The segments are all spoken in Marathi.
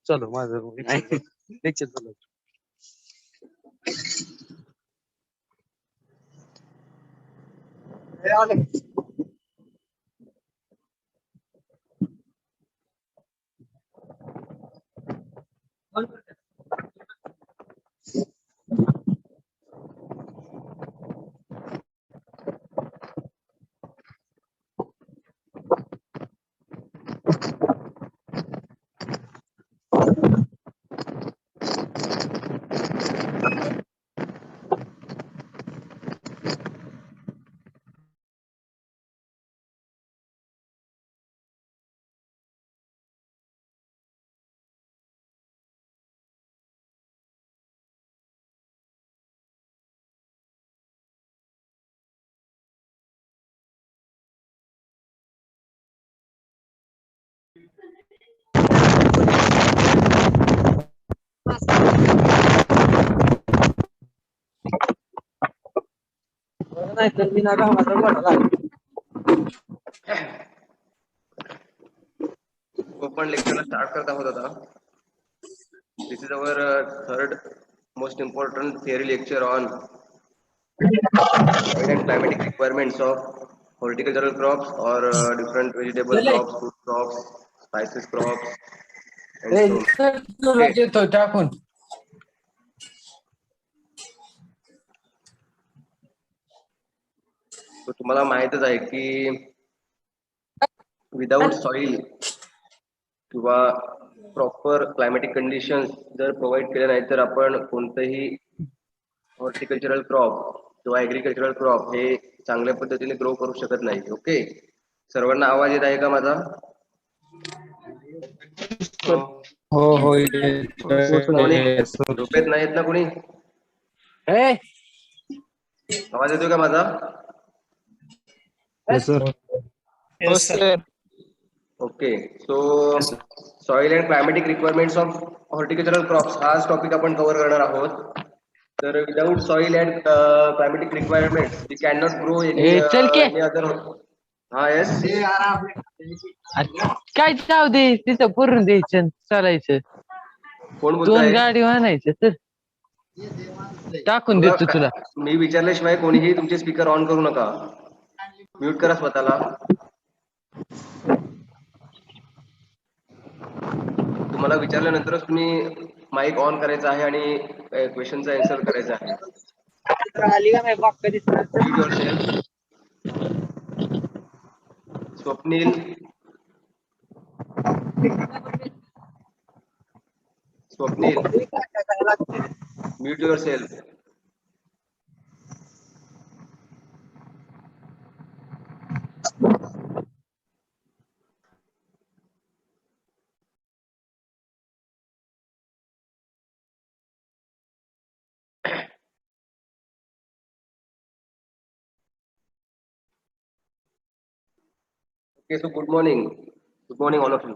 चलो माझं लेक्चर चालू. नाही तर मी ना गावाचा गोळा ओपन लेक्चरला स्टार्ट करत आहोत आता. This is our third most important theory lecture on soil and climatic requirements of horticultural crops or different vegetable crops, food crops, spices crops, and so on. टाकून So तुम्हाला माहितच आहे की विदाउट सॉइल किंवा प्रॉपर क्लायमॅटिक कंडिशन्स जर प्रोव्हाइड केल्या नाही तर आपण कोणतंही हॉर्टिकल्चरल क्रॉप किंवा ऍग्रिकल्चरल क्रॉप हे चांगल्या पद्धतीने ग्रो करू शकत नाही. ओके, सर्वांना आवाज येत आहे का माझा? हो हो झोपेत नाहीत ना कोणी? आवाज येतोय का माझा? Okay, so soil and climatic requirements of horticultural crops हाच टॉपिक आपण कव्हर करणार आहोत. तर without soil and climatic requirements we can not grow any other. हा येस, काय जाऊ दे तिथं पुरून द्यायचं चालायचं. कोण 2 बोलताय? गाडी आणायचं तर टाकून देतो तुला. मी विचारल्याशिवाय कोणीही तुमचे स्पीकर ऑन करू नका. म्यूट करा स्वतःला. तुम्हाला विचारल्यानंतरच तुम्ही माईक ऑन करायचा आहे आणि क्वेश्चनचा आन्सर करायचा आहे. Mute yourself. Swapnil, Swapnil, mute yourself. Okay, so good morning all of you.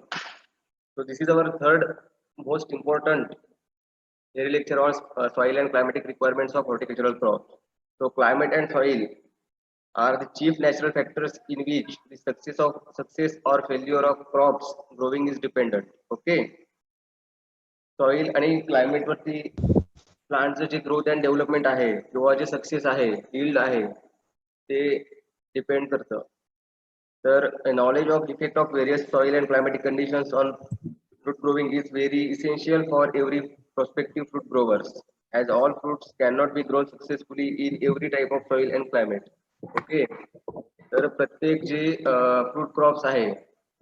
So this is our third most important theory lecture on soil and climatic requirements of horticultural crops. So climate and soil are the chief natural factors in which the success or failure of crops growing is dependent. Okay, soil आणि क्लायमेट वरती प्लांटचं जे ग्रोथ अँड डेव्हलपमेंट आहे किंवा जे सक्सेस आहे, यील्ड आहे, ते डिपेंड करतं. तर knowledge of effect of various soil and climatic conditions on fruit growing is very essential for every prospective fruit growers, as all fruits cannot be grown successfully in every type of soil and climate. Okay, तर प्रत्येक जे फ्रूट क्रॉप्स आहे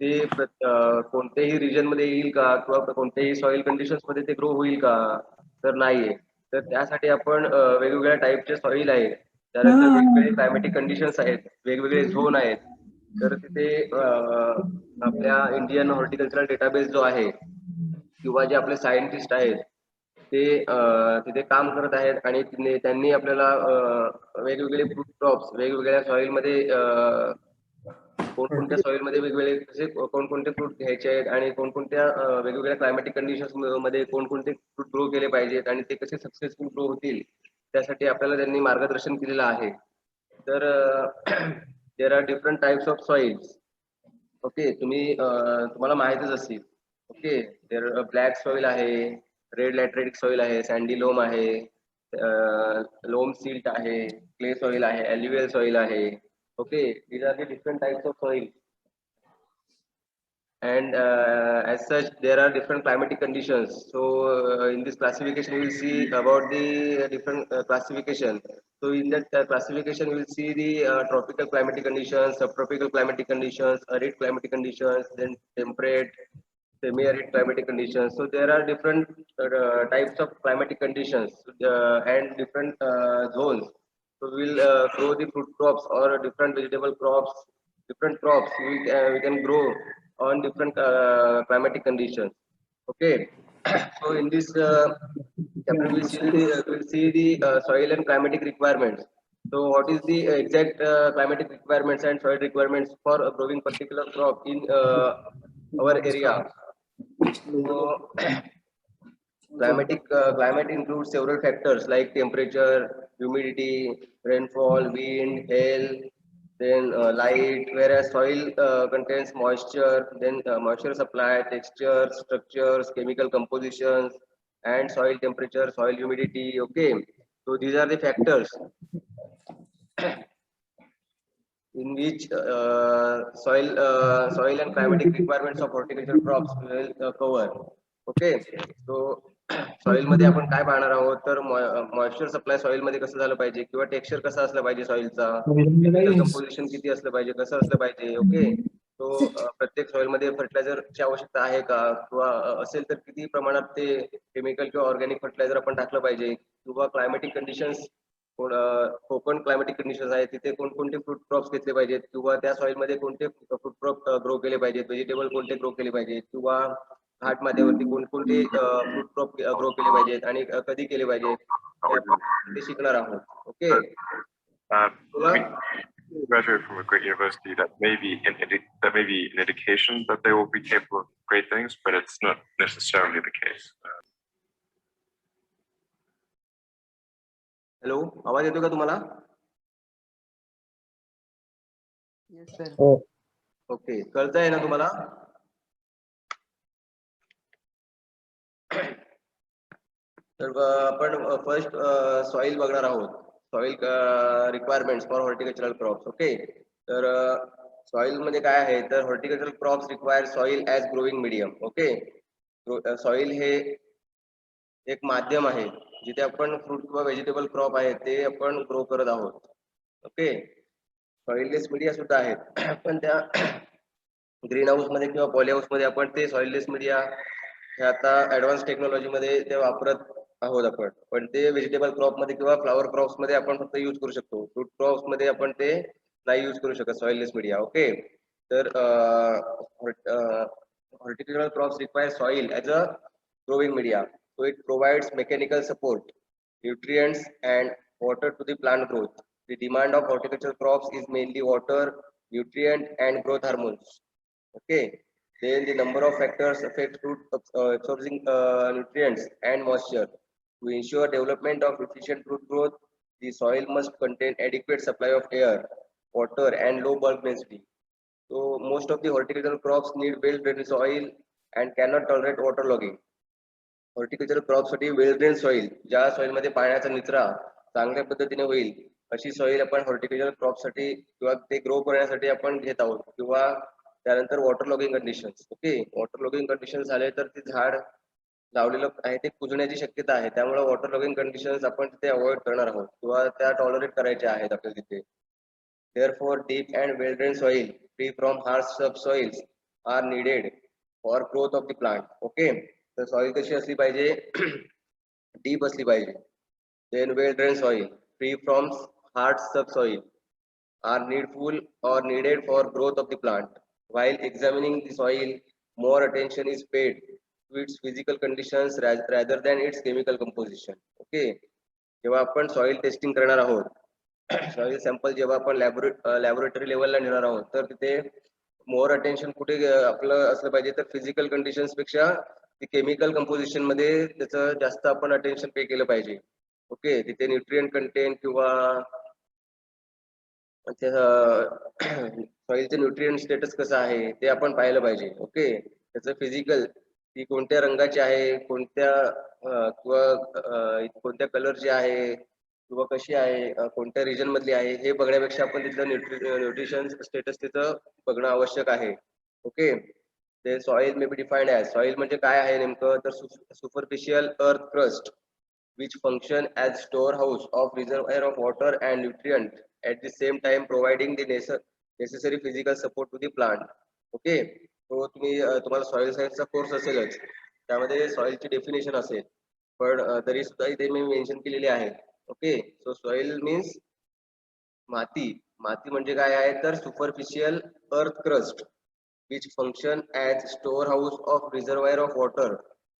ते कोणत्याही रिजन मध्ये येईल का किंवा कोणत्याही सॉइल कंडिशन्स मध्ये ते ग्रो होईल का? तर नाहीये. तर त्यासाठी आपण वेगवेगळ्या टाईपचे सॉइल आहेत, त्यानंतर वेगवेगळे क्लायमॅटिक कंडिशन्स आहेत, वेगवेगळे झोन आहेत. तर तिथे आपल्या इंडियन हॉर्टिकल्चरल डेटाबेस जो आहे किंवा जे आपले सायंटिस्ट आहेत ते तिथे काम करत आहेत आणि त्यांनी आपल्याला वेगवेगळे फ्रूट क्रॉप्स वेगवेगळ्या सॉइल मध्ये कोणकोणत्या सॉइल मध्ये वेगवेगळे कसे कोणकोणते फ्रूट घ्यायचे आहेत आणि कोणकोणत्या वेगवेगळ्या क्लायमॅटिक कंडिशन्स मध्ये कोणकोणते फ्रूट ग्रो केले पाहिजेत आणि ते कसे सक्सेसफुल ग्रो होतील त्यासाठी आपल्याला त्यांनी मार्गदर्शन केलेलं आहे. तर there are different types of soils. Okay, तुम्हाला माहितच असतील. ओके, देर ब्लॅक सॉइल आहे, रेड लॅटरेटिक सॉइल आहे, सँडी लोम आहे, लोम सिल्ट आहे, क्ले सॉइल आहे, एल्युवियल सॉइल आहे. Okay, these are the different types of soil, and as such there are different climatic conditions. So in this classification we will see about the different classification. So in that classification we will see the tropical climatic conditions, subtropical climatic conditions, arid climatic conditions, then temperate, semi-arid climatic conditions. So there are different types of climatic conditions and different zones. So we will grow the fruit crops or different vegetable crops, different crops we can grow on different climatic conditions. Okay, so in this chapter we'll see the soil and climatic requirements. So what is the exact climatic requirements and soil requirements for growing particular crop in our area? So climate includes several factors like temperature, humidity, rainfall, wind, hail, then light. Whereas soil contains moisture, then moisture supply, texture, structures, chemical compositions, and soil temperature, soil humidity. Okay, so these are the factors in which soil and climatic requirements of horticultural crops will cover. Okay, so soil मध्ये आपण काय पाहणार आहोत तर मॉइश्चर सप्लाय सॉइल मध्ये कसं झालं पाहिजे किंवा टेक्स्चर कसं असलं पाहिजे सॉइलचा, कंपोजिशन किती असलं पाहिजे, कसं असलं पाहिजे. ओके, तो प्रत्येक सॉइल मध्ये फर्टिलायझरची आवश्यकता आहे का किंवा असेल तर किती प्रमाणात ते केमिकल किंवा ऑर्गॅनिक फर्टिलायझर आपण टाकलं पाहिजे किंवा climatic conditions Konkan climatic conditions आहेत तिथे कोणकोणते फ्रूट क्रॉप्स घेतले पाहिजेत किंवा त्या सॉइल मध्ये कोणते फ्रूट क्रॉप ग्रो केले पाहिजेत, व्हेजिटेबल कोणते ग्रो केले पाहिजेत किंवा घाट माथ्यावरती कोणकोणते फ्रूट क्रॉप ग्रो केले पाहिजेत आणि कधी केले पाहिजेत हे आपण ते शिकणार आहोत. Okay, graduate from a great university, that may be an indication that they will be capable of great things, but it's not necessarily the case. Hello, आवाज येतो का तुम्हाला? Yes, sir. ओके, कळतंय ना तुम्हाला? तर आपण फर्स्ट सॉइल बघणार आहोत. Soil requirements for horticultural crops. Okay, तर सॉइल मध्ये काय आहे तर horticultural crops require soil as growing medium. Okay, soil हे एक माध्यम आहे जिथे आपण फ्रूट किंवा व्हेजिटेबल क्रॉप आहे ते आपण ग्रो करत आहोत. ओके, सॉइललेस मीडिया सुद्धा आहेत पण त्या ग्रीन हाऊस मध्ये किंवा पॉली हाऊस मध्ये आपण ते सॉइललेस मीडिया हे आता ऍडव्हान्स टेक्नॉलॉजी मध्ये ते वापरत आहोत आपण, पण ते व्हेजिटेबल क्रॉप मध्ये किंवा फ्लावर क्रॉप्स मध्ये आपण फक्त युज करू शकतो. फ्रूट क्रॉप्स मध्ये आपण ते नाही युज करू शकत सॉइललेस मीडिया. ओके, तर horticultural crops require soil as a growing media, so it provides mechanical support, nutrients and water to the plant growth. The demand of horticultural crops is mainly water, nutrient and growth hormones. Okay, then the number of factors affect fruit absorbing nutrients and moisture. To ensure development of efficient fruit growth, the soil must contain adequate supply of air, water and low bulk density. So most of the horticultural crops need well-drained soil and cannot tolerate waterlogging. Horticultural crop साठी वेल ड्रेन सॉइल, ज्या सॉइल मध्ये पाण्याचा निचरा चांगल्या पद्धतीने होईल अशी सॉइल आपण हॉर्टिकल्चरल क्रॉप साठी किंवा ते ग्रो करण्यासाठी आपण घेत आहोत. किंवा त्यानंतर water logging conditions. Okay, water logging condition झाले तर ते झाड लावलेलं आहे ते कुजण्याची शक्यता आहे, त्यामुळे वॉटर लॉगिंग कंडिशन्स आपण तिथे अवॉइड करणार आहोत किंवा त्या टॉलरेट करायच्या आहेत आपल्याला तिथे. Therefore, deep and well-drained soil free from harsh subsoils are needed for growth of the plant. Okay, तर सॉइल कशी असली पाहिजे, डीप असली पाहिजे. Then well-drained soil free from hard subsoil are needed for growth of the plant. While examining the soil, more attention is paid to its physical conditions rather than its chemical composition. Okay, जेव्हा आपण सॉइल टेस्टिंग करणार आहोत सॉइल सॅम्पल जेव्हा आपण लॅबोरेटरी लेवलला नेणार आहोत तर तिथे मोर अटेन्शन कुठे आपलं असलं पाहिजे तर फिजिकल कंडिशन्स पेक्षा केमिकल कंपोजिशन मध्ये त्याचं जास्त आपण अटेन्शन पे केलं पाहिजे. ओके, तिथे न्यूट्रिएंट कंटेंट किंवा सॉइलचे न्यूट्रिएंट स्टेटस कसं आहे ते आपण पाहिलं पाहिजे. ओके, त्याचं फिजिकल ती कोणत्या रंगाची आहे, कोणत्या कोणत्या कलरची आहे किंवा कशी आहे, कोणत्या रिजन मधली आहे हे बघण्यापेक्षा आपण तिथलं न्यूट्रिशन स्टेटस तिथं बघणं आवश्यक आहे. ओके, ते soil may be defined as soil म्हणजे काय आहे नेमकं तर superficial earth crust which function as storehouse of reservoir of water and nutrient at the same time providing the necessary physical support to the plant. Okay, तो तुम्हाला सॉइल सायन्सचा कोर्स असेलच, त्यामध्ये सॉइलची डेफिनेशन असेल, पण तरी सुद्धा इथे मी मेन्शन केलेली आहे. ओके, सो सॉइल मीन्स माती. माती म्हणजे काय आहे तर superficial earth crust which function as storehouse of reservoir of water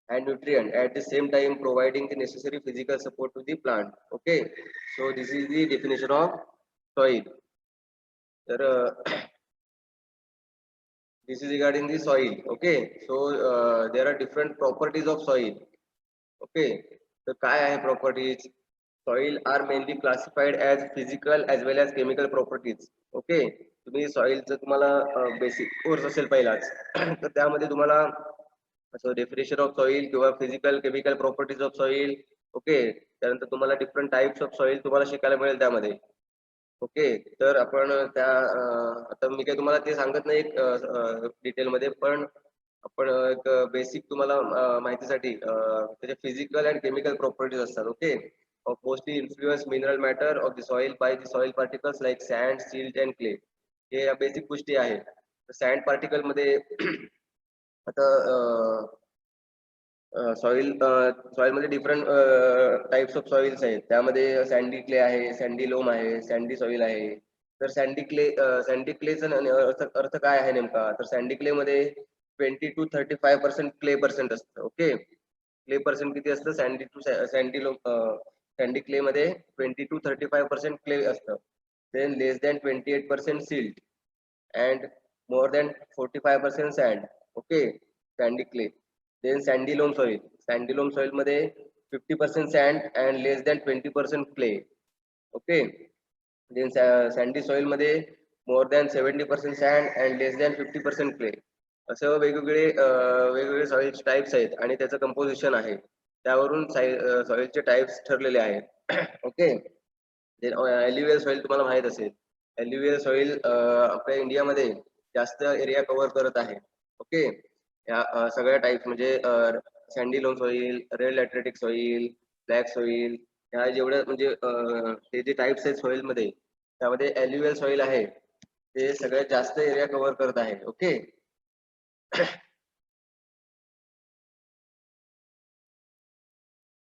and nutrient at the same time providing the necessary physical support to the plant. Okay, so this is the definition of soil. तर this is regarding the soil. Okay, so there are different properties of soil. Okay, तर काय आहे properties? Soil are mainly classified as physical as well as chemical properties. Okay, तुम्ही सॉइलचं तुम्हाला बेसिक कोर्स असेल पहिलाच तर त्यामध्ये तुम्हाला असं डेफिनेशन ऑफ सॉइल किंवा physical chemical properties of soil. Okay, त्यानंतर तुम्हाला डिफरंट टाइप्स ऑफ सॉइल तुम्हाला शिकायला मिळेल त्यामध्ये. ओके, तर आपण त्या आता मी काही तुम्हाला ते सांगत नाही डिटेलमध्ये, पण आपण एक बेसिक तुम्हाला माहितीसाठी त्याचे फिजिकल अँड केमिकल प्रॉपर्टीज असतात. Okay, of mostly influence mineral matter of the soil by the soil particles like sand, silt and clay. हे या बेसिक गोष्टी आहेत. सँड पार्टिकल मध्ये आता सॉइल मध्ये डिफरंट टाइप्स ऑफ सॉइल्स आहेत. त्यामध्ये सँडी क्ले आहे, सँडी लोम आहे, सँडी सॉइल आहे. तर सँडी क्लेचा अर्थ काय आहे नेमका तर सँडी क्ले मध्ये 20 to 35% क्ले पर्सेंट असतं. ओके, क्ले पर्सेंट किती असतं सँडी क्ले मध्ये 20 to 35% क्ले असतं. Then less than 28% silt and more than 45% sand. Okay, sandy clay. Then sandy loam soil मध्ये 50% sand and less than 20% clay. Okay, then sandy soil मध्ये more than 70% sand and less than 50% clay. असं वेगवेगळे सॉइलचे टाइप्स आहेत आणि त्याचं कंपोजिशन आहे, त्यावरून सॉइलचे टाइप्स ठरलेले आहेत. ओके, एल्युवियल सॉइल तुम्हाला माहित असेल. एल्युवियल सॉइल आपल्या इंडियामध्ये जास्त एरिया कव्हर करत आहे. ओके, या सगळ्या टाइप्स म्हणजे sandy loam soil, red lateritic soil, black soil, ह्या जेवढ्या म्हणजे ते जे टाइप्स आहेत सॉइल मध्ये, त्यामध्ये एल्युवियल सॉइल आहे ते सगळ्यात जास्त एरिया कव्हर करत आहे. ओके,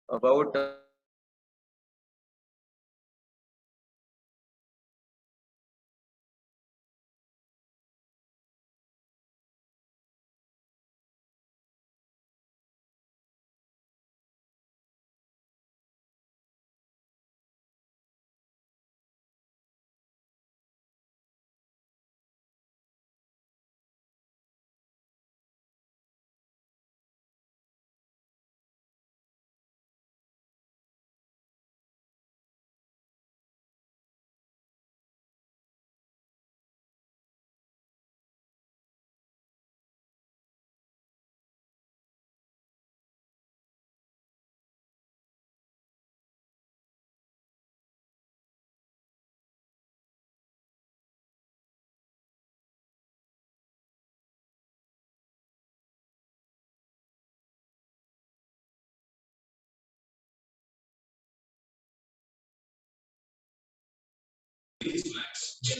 about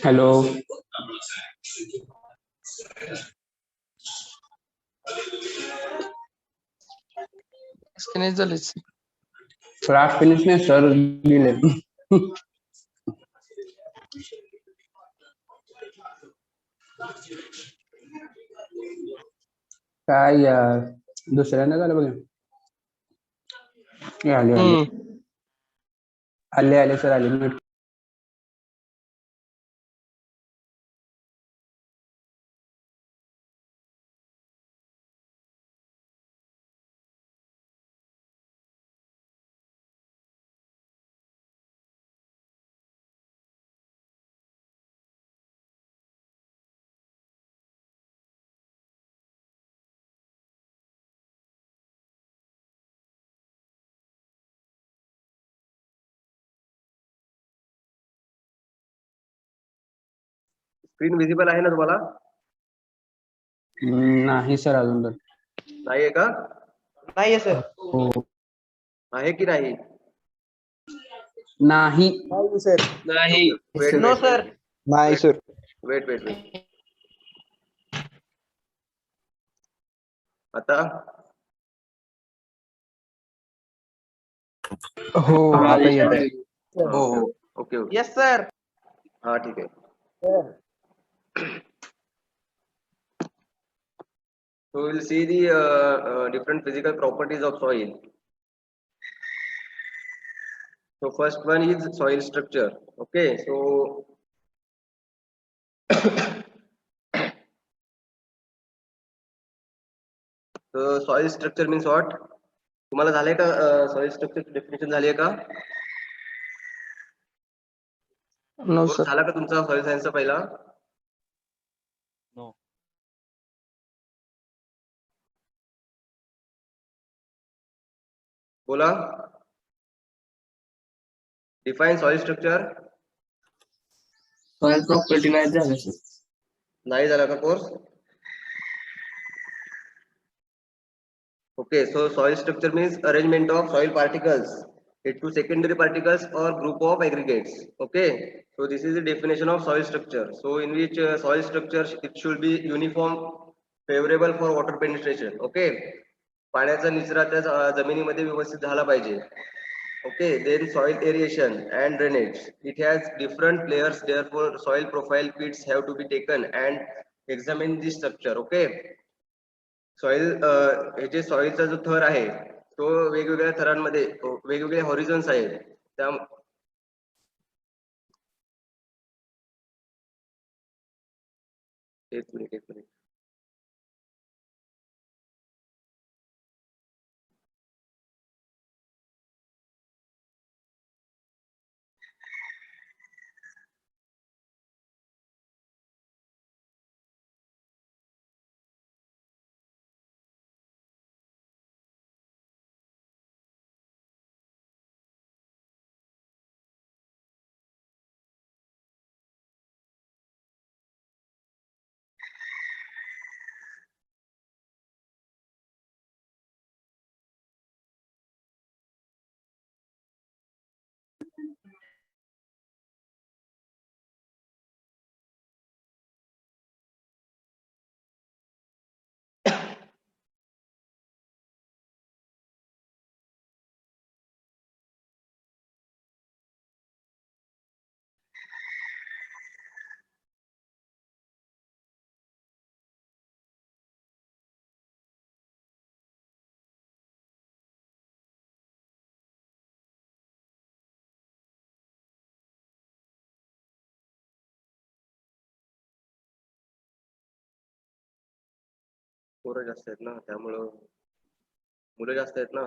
हॅलो, फिनिश झालीच. क्लास फिनिश नाही सर दिले. काय यार, दुसऱ्यांदा झालं बघा. आले आले हम्म. आले आले सर आले. स्क्रीन विजिबल आहे ना तुम्हाला? नाही सर अजून तर. नाही आहे का? नाही सर. हो. आहे की नाही? नाही. नाही. Wait no sir. नाही सर. Wait wait wait. आता हो आता येत आहे. हो हो ओके ओके. Yes sir. हा ठीक आहे. So we'll see the different physical properties of soil. So first one is soil structure. Okay, so soil structure means what? तुम्हाला झालंय का soil structure definition झाली आहे का? No Course sir. झाला का तुमचा soil science चा पहिला? नो. बोला. Define soil structure. Soil property नाही झालं सर. नाही झाला का course? Okay, so soil structure means arrangement of soil particles into secondary particles or group of aggregates. Okay, so this is the definition of soil structure. So in which soil structure it should be uniform, favorable for water penetration. Okay, पाण्याचा निचरा त्या जमिनीमध्ये व्यवस्थित झाला पाहिजे. Okay, then soil aeration and drainage. It has different layers, therefore soil profile pits have to be taken and examine the structure. Okay. Soil हे जे सॉइलचा जो थर आहे तो वेगवेगळ्या थरांमध्ये वेगवेगळे हॉरिझॉन्स आहेत त्या एक मिनिट पोरं जास्त आहेत ना त्यामुळं मुलं जास्त आहेत ना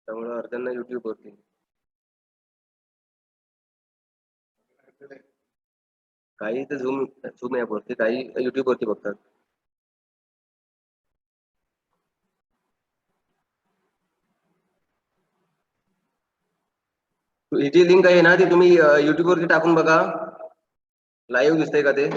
त्यामुळं अर्ध्यांना युट्यूब वरती काही तर झूम झूम ऍप वरती काही युट्यूब वरती बघतात. ही जी लिंक आहे ना ती तुम्ही युट्यूब वरती टाकून बघा लाईव्ह दिसतंय का ते.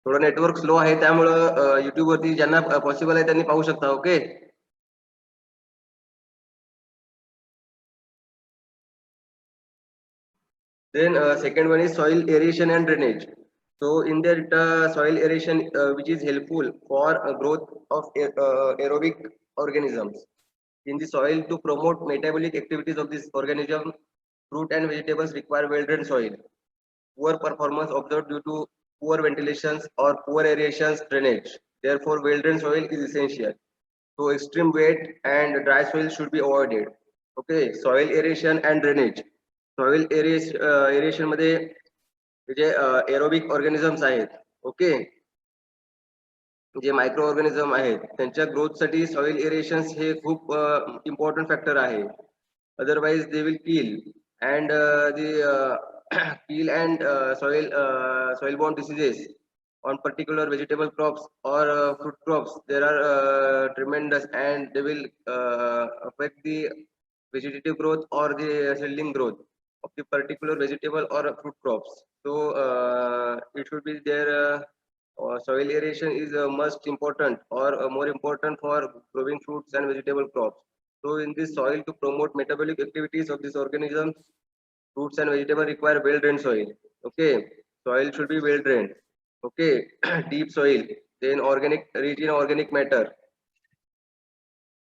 थोडं नेटवर्क स्लो आहे त्यामुळं युट्यूब वरती ज्यांना पॉसिबल आहे त्यांनी पाहू शकता. Okay. Then second one is soil aeration and drainage. So in that soil aeration which is helpful for growth of aerobic organisms in the soil to promote metabolic activities of this organism. Fruit and vegetables require well-drained soil. Poor performance observed due to poor ventilations or poor aerations drainage. Therefore, well-drained soil is essential. So extreme wet and dry soil should be avoided. Okay, soil aeration and drainage. Soil aeration मध्ये जे एरोबिक ऑर्गॅनिझम्स आहेत, ओके, जे मायक्रो ऑर्गॅनिझम आहेत त्यांच्या ग्रोथसाठी सॉइल एरेशन हे खूप इम्पॉर्टंट फॅक्टर आहे. Otherwise they will kill and kill and soil borne diseases on particular vegetable crops or fruit crops. There are tremendous and they will affect the vegetative growth or the yielding growth of the particular vegetable or fruit crops. So it should be there. Soil aeration is most important or more important for growing fruits and vegetable crops. So in this soil to promote metabolic activities of this organism, fruits and vegetables require well-drained soil. Okay, soil should be well-drained. Okay, deep soil, then organic, rich in organic matter.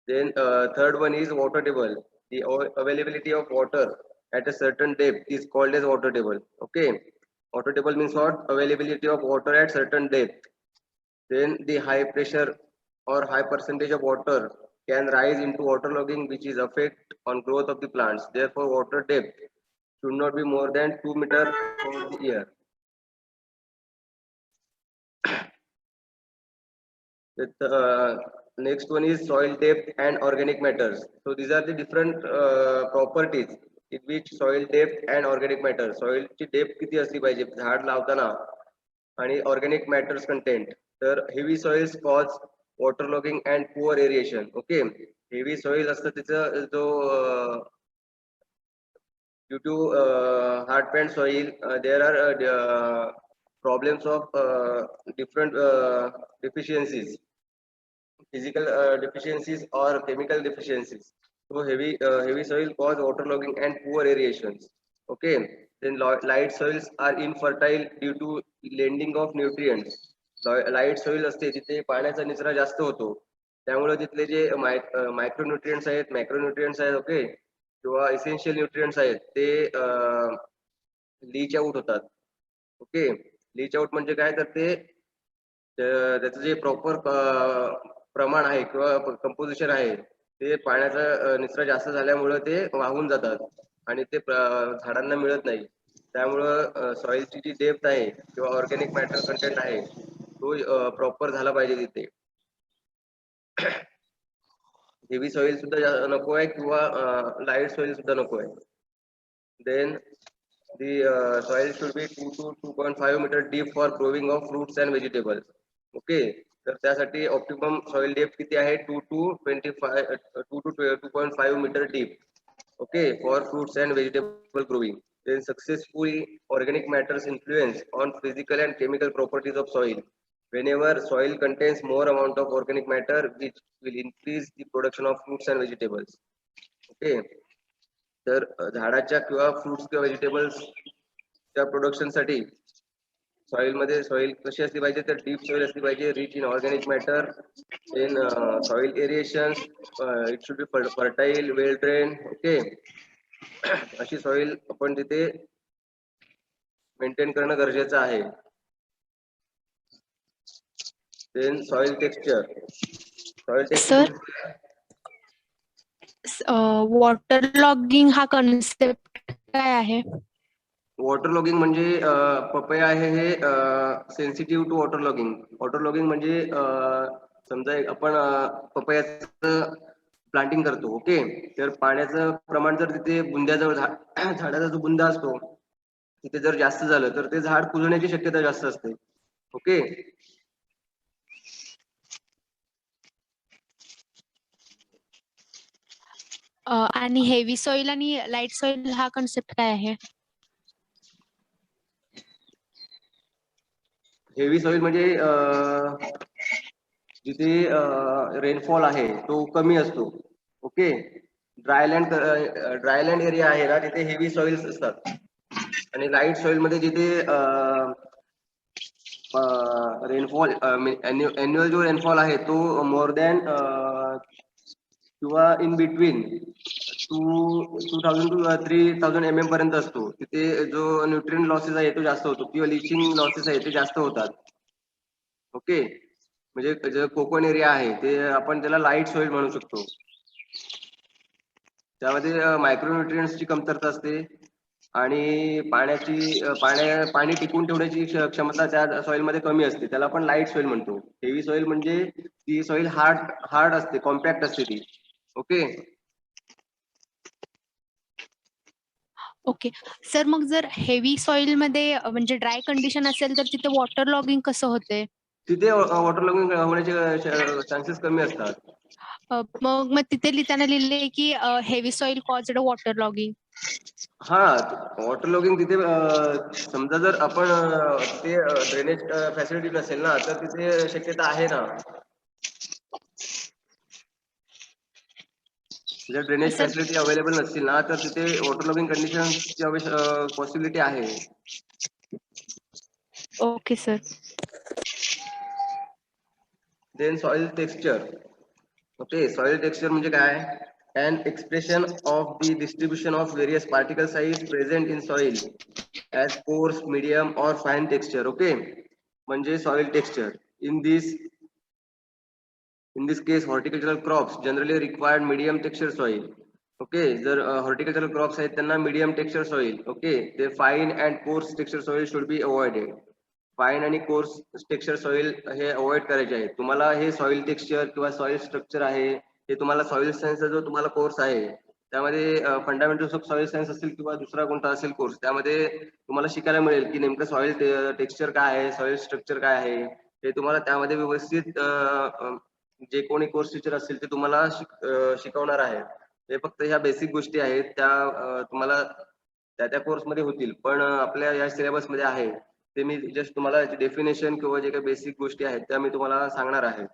Then third one is water table. The availability of water at a certain depth is called as water table. Okay, water table means what? Availability of water at certain depth. Then the high pressure or high percentage of water can rise into waterlogging, which is effect on growth of the plants. Therefore, water depth should not be more than 2 meters over the year. Next one is soil depth and organic matters. So these are the different properties in which soil depth and organic matter. Soil ची depth किती असली पाहिजे झाड लावताना आणि organic matters content. तर heavy soils cause waterlogging and poor aeration. Okay, heavy soil असतं तिचं जो due to hard pan soil, there are problems of different deficiencies, physical deficiencies or chemical deficiencies. So heavy soil cause waterlogging and poor aerations. Okay, then light soils are infertile due to lending of nutrients. Light soil असते तिथे पाण्याचा निचरा जास्त होतो, त्यामुळे तिथले जे मायक्रोन्यूट्रिएंट्स आहेत, मॅक्रोन्यूट्रिएंट्स आहेत, ओके, किंवा इसेन्शियल न्यूट्रिएंट्स आहेत ते लीच आउट होतात. ओके, लीच आउट म्हणजे काय, तर ते त्याचं जे प्रॉपर प्रमाण आहे किंवा कंपोजिशन आहे ते पाण्याचा निचरा जास्त झाल्यामुळे ते वाहून जातात आणि ते झाडांना मिळत नाही. त्यामुळं सॉइलची जी डेप्थ आहे किंवा ऑर्गॅनिक मॅटर कंटेंट आहे तो प्रॉपर झाला पाहिजे तिथे. हेवी सॉइल सुद्धा नको आहे किंवा लाईट सॉइल सुद्धा नको आहे. Then the soil should be 2 to 2.5 meter deep for growing of fruits and vegetables. Okay, तर त्यासाठी ऑप्टिमम सॉइल डेप्थ किती आहे, 2 to 2.5 metre deep. Okay, for fruits and vegetable growing. Then successful organic matters influence on physical and chemical properties of soil. Whenever soil contains more amount of organic matter, which will increase the production of fruits and vegetables. Okay, तर झाडाच्या किंवा फ्रुट्स किंवा व्हेजिटेबल्सच्या प्रोडक्शनसाठी सॉइल कशी असली पाहिजे, तर डीप सॉइल असली पाहिजे, rich in organic matter. Then soil aeration, it should be fertile, well drain. Okay, अशी सॉइल आपण तिथे मेंटेन करणं गरजेचं आहे. Then soil texture sir, water logging हा कन्सेप्ट काय आहे? वॉटर लॉगिंग म्हणजे पपया आहे हे sensitive to water logging. Water logging म्हणजे समजा आपण पपयाचं प्लांटिंग करतो. ओके, तर पाण्याचं प्रमाण जर तिथे बुंद्याजवळ झाडाचा जो बुंदा असतो तिथे जर जास्त झालं तर ते झाड कुजण्याची शक्यता जास्त असते. ओके, आणि हेवी सॉइल आणि लाईट सॉइल हा कन्सेप्ट काय आहे? हेवी सॉइल म्हणजे जिथे रेनफॉल आहे तो कमी असतो. ओके, ड्रायलँड एरिया आहे ना तिथे हेवी सॉइल्स असतात. आणि लाईट सॉइल मध्ये जिथे रेनफॉल अॅन्युअल जो रेनफॉल आहे तो मोर दॅन किंवा इन बिटवीन 2000 to 3000 mm पर्यंत असतो. तिथे जो न्यूट्रिएंट लॉसेस आहे तो जास्त होतो किंवा लिचिंग लॉसेस आहे ते जास्त होतात. ओके, म्हणजे जे कोकण एरिया आहे ते आपण त्याला लाईट सॉइल म्हणू शकतो. त्यामध्ये मायक्रोन्युट्रिएंट्सची कमतरता असते आणि पाणी टिकून ठेवण्याची क्षमता त्या सॉइल मध्ये कमी असते. त्याला आपण लाईट सॉइल म्हणतो. हेवी सॉइल म्हणजे ती सॉइल हार्ड असते, कॉम्पॅक्ट असते ती. ओके, ओके सर, मग जर हेवी सॉइल मध्ये म्हणजे ड्राय कंडिशन असेल तर तिथे वॉटर लॉगिंग कसं होते? तिथे वॉटर लॉगिंग होण्याचे चान्सेस कमी असतात. मग तिथे लिहिताना लिहिले की heavy soil caused water logging. हा, वॉटर लॉगिंग तिथे समजा जर आपण तिथे ड्रेनेज फॅसिलिटी नसेल ना तर तिथे शक्यता आहे ना. जर ड्रेनेज सर, फॅसिलिटी अवेलेबल नसतील ना तर तिथे वॉटर लॉगिंग कंडिशनची पॉसिबिलिटी आहे. Okay sir. Then soil texture. Okay, soil texture म्हणजे काय, an expression of the distribution of various particle size present in soil as coarse, medium or fine texture. Okay, म्हणजे soil texture. In this case horticultural crops generally required medium texture soil. Okay, जर horticultural crops आहेत त्यांना medium texture soil. ओके, ते fine and coarse texture soil should be avoided. Fine आणि कोर्स टेक्स्चर सॉइल हे अवॉइड करायचे आहे. तुम्हाला हे सॉइल टेक्स्चर किंवा सॉइल स्ट्रक्चर आहे हे तुम्हाला सॉइल सायन्सचा जो तुम्हाला कोर्स आहे त्यामध्ये फंडामेंटल्स ऑफ सॉइल सायन्स असेल किंवा दुसरा कोणता असेल कोर्स त्यामध्ये तुम्हाला शिकायला मिळेल की नेमकं सॉइल टेक्स्चर काय आहे, सॉइल स्ट्रक्चर काय आहे हे तुम्हाला त्यामध्ये व्यवस्थित जे कोणी कोर्स टीचर असतील ते तुम्हाला शिकवणार आहे. हे फक्त ह्या बेसिक गोष्टी आहेत त्या तुम्हाला त्या कोर्समध्ये होतील, पण आपल्या या सिलेबस मध्ये आहे ते मी जस्ट तुम्हाला डेफिनेशन किंवा जे काही बेसिक गोष्टी आहेत त्या मी तुम्हाला सांगणार आहे.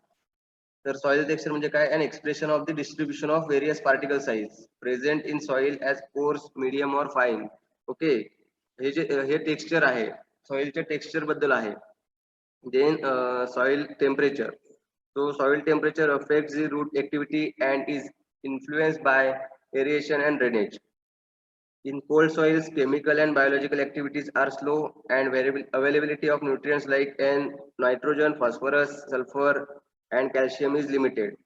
तर सॉइल टेक्स्चर म्हणजे काय, an expression of the distribution of various particle size present in soil as coarse, medium or fine. Okay, हे टेक्स्चर आहे, सॉइलच्या टेक्स्चर बद्दल आहे. Then soil temperature. So soil temperature affects the root activity and is influenced by aeration, and drainage. In cold soils, chemical and biological activities are slow and availability of nutrients like nitrogen, phosphorus, sulfur, and calcium is limited.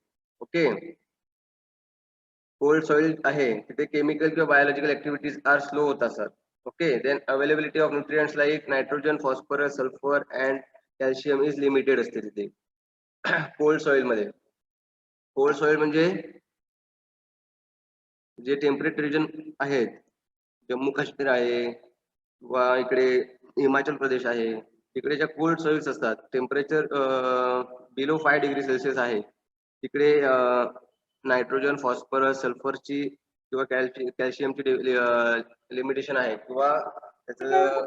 Okay. Cold soil आहे तिथे केमिकल किंवा बायोलॉजिकल ऍक्टिव्हिटीज आर स्लो होत असतात. Okay. Then availability of nutrients like nitrogen, phosphorus, sulphur and calcium is limited असते तिथे कोल्ड सॉइल मध्ये. कोल्ड सॉइल म्हणजे जे टेम्परेट रिजन आहेत, जम्मू काश्मीर आहे किंवा इकडे हिमाचल प्रदेश आहे, तिकडे ज्या कोल्ड सॉइल्स असतात, टेम्परेचर बिलो 5 डिग्री सेल्सिअस आहे, तिकडे नायट्रोजन, फॉस्फरस, सल्फरची किंवा कॅल्शियमची लिमिटेशन आहे किंवा त्याचं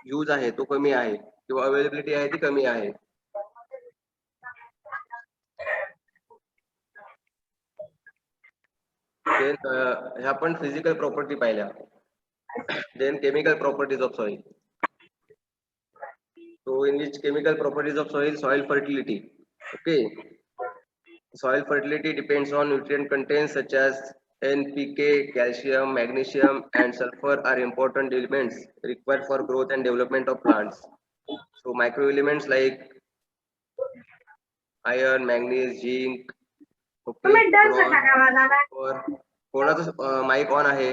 यूज आहे तो कमी आहे किंवा अवेलेबिलिटी आहे ती कमी आहे. देन ह्या पण फिजिकल प्रॉपर्टी पाहिल्या. Then chemical properties of soil. So in which chemical properties of soil fertility. Okay. Soil fertility depends on nutrient contents such as NPK, calcium, magnesium, and sulfur are important elements required for growth and development of plants. So microelements like iron, manganese, zinc. Okay. कोणाचं माईक ऑन आहे?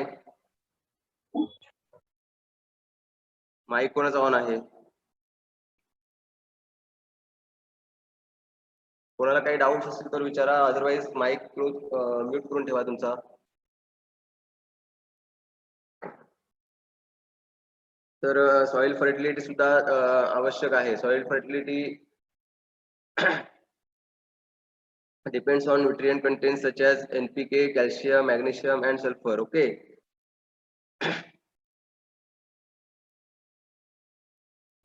माईक कोणाचा ऑन आहे? कोणाला काही डाऊट्स असतील तर विचारा, अदरवाइज माईक म्यूट करून ठेवा तुमचा. तर सॉइल फर्टिलिटी सुद्धा आवश्यक आहे. Soil fertility depends on nutrient contents such as NPK, calcium, magnesium, and sulfur. Okay.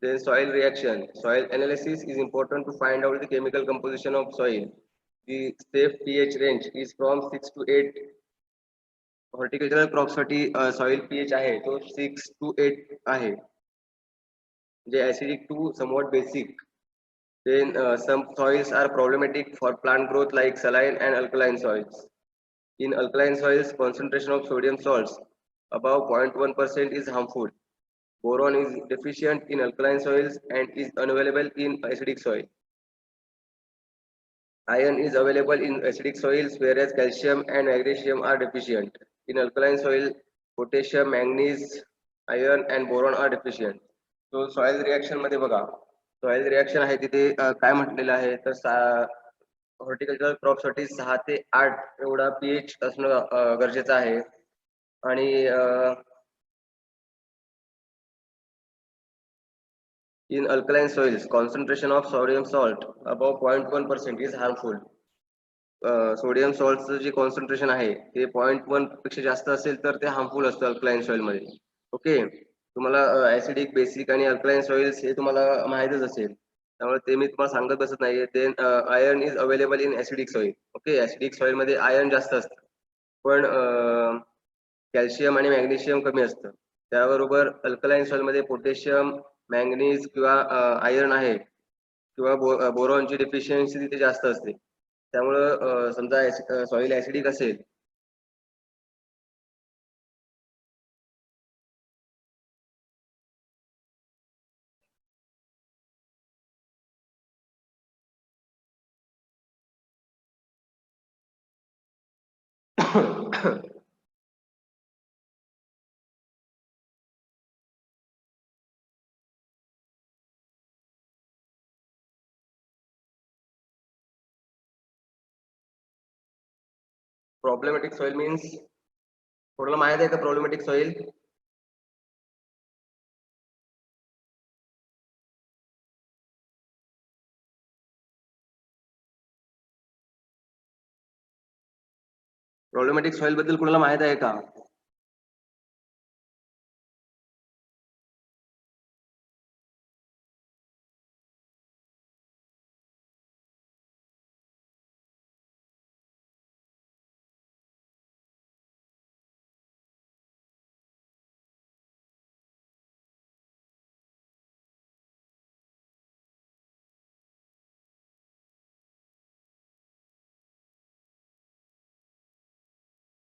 Then soil reaction. Soil analysis is important to find out the chemical composition of soil. The safe pH range is from 6 to 8. Horticultural crops साठी soil pH आहे तो 6 to 8 आहे. जे acidic to somewhat basic. Then some soils are problematic for plant growth like saline and alkaline soils. In alkaline soils, concentration of sodium salts above 0.1% is harmful. Boron is deficient in alkaline soils and is unavailable in acidic soil. Iron is available in acidic soils, whereas calcium and magnesium are deficient. In alkaline soil, potassium, manganese, iron, and boron are deficient. So soil reaction मध्ये बघा, सॉइल रिएक्शन आहे तिथे काय म्हटलेलं आहे तर हॉर्टिकल्चरल क्रॉप साठी 6 ते 8 एवढा पीएच असणं गरजेचं आहे. आणि in alkaline soils, concentration of sodium salt above 0.1% is harmful. Sodium सॉल्टचं जे कॉन्सन्ट्रेशन आहे ते 0.1 पेक्षा जास्त असेल तर ते हार्मफुल असतं अल्कलाइन सॉइल मध्ये. ओके. तुम्हाला ऍसिडिक, बेसिक आणि अल्कलाइन सॉइल्स हे तुम्हाला माहितच असेल, त्यामुळे ते मी तुम्हाला सांगत बसत नाहीये. Then iron is available in acidic soil. Okay. Acidic soil मध्ये आयर्न जास्त असतं पण कॅल्शियम आणि मॅग्नेशियम कमी असतं. त्याबरोबर अल्कलाइन सॉइल मध्ये पोटॅशियम, मॅंगनीज किंवा आयर्न आहे किंवा बोरॉनची डेफिशियन्सी तिथे जास्त असते. त्यामुळं समजा सॉइल ऍसिडिक असेल प्रॉब्लेमॅटिक सॉइल मीन्स कोणाला माहित आहे का प्रॉब्लेमॅटिक सॉइल? प्रॉब्लेमॅटिक सॉइल बद्दल कोणाला माहित आहे का?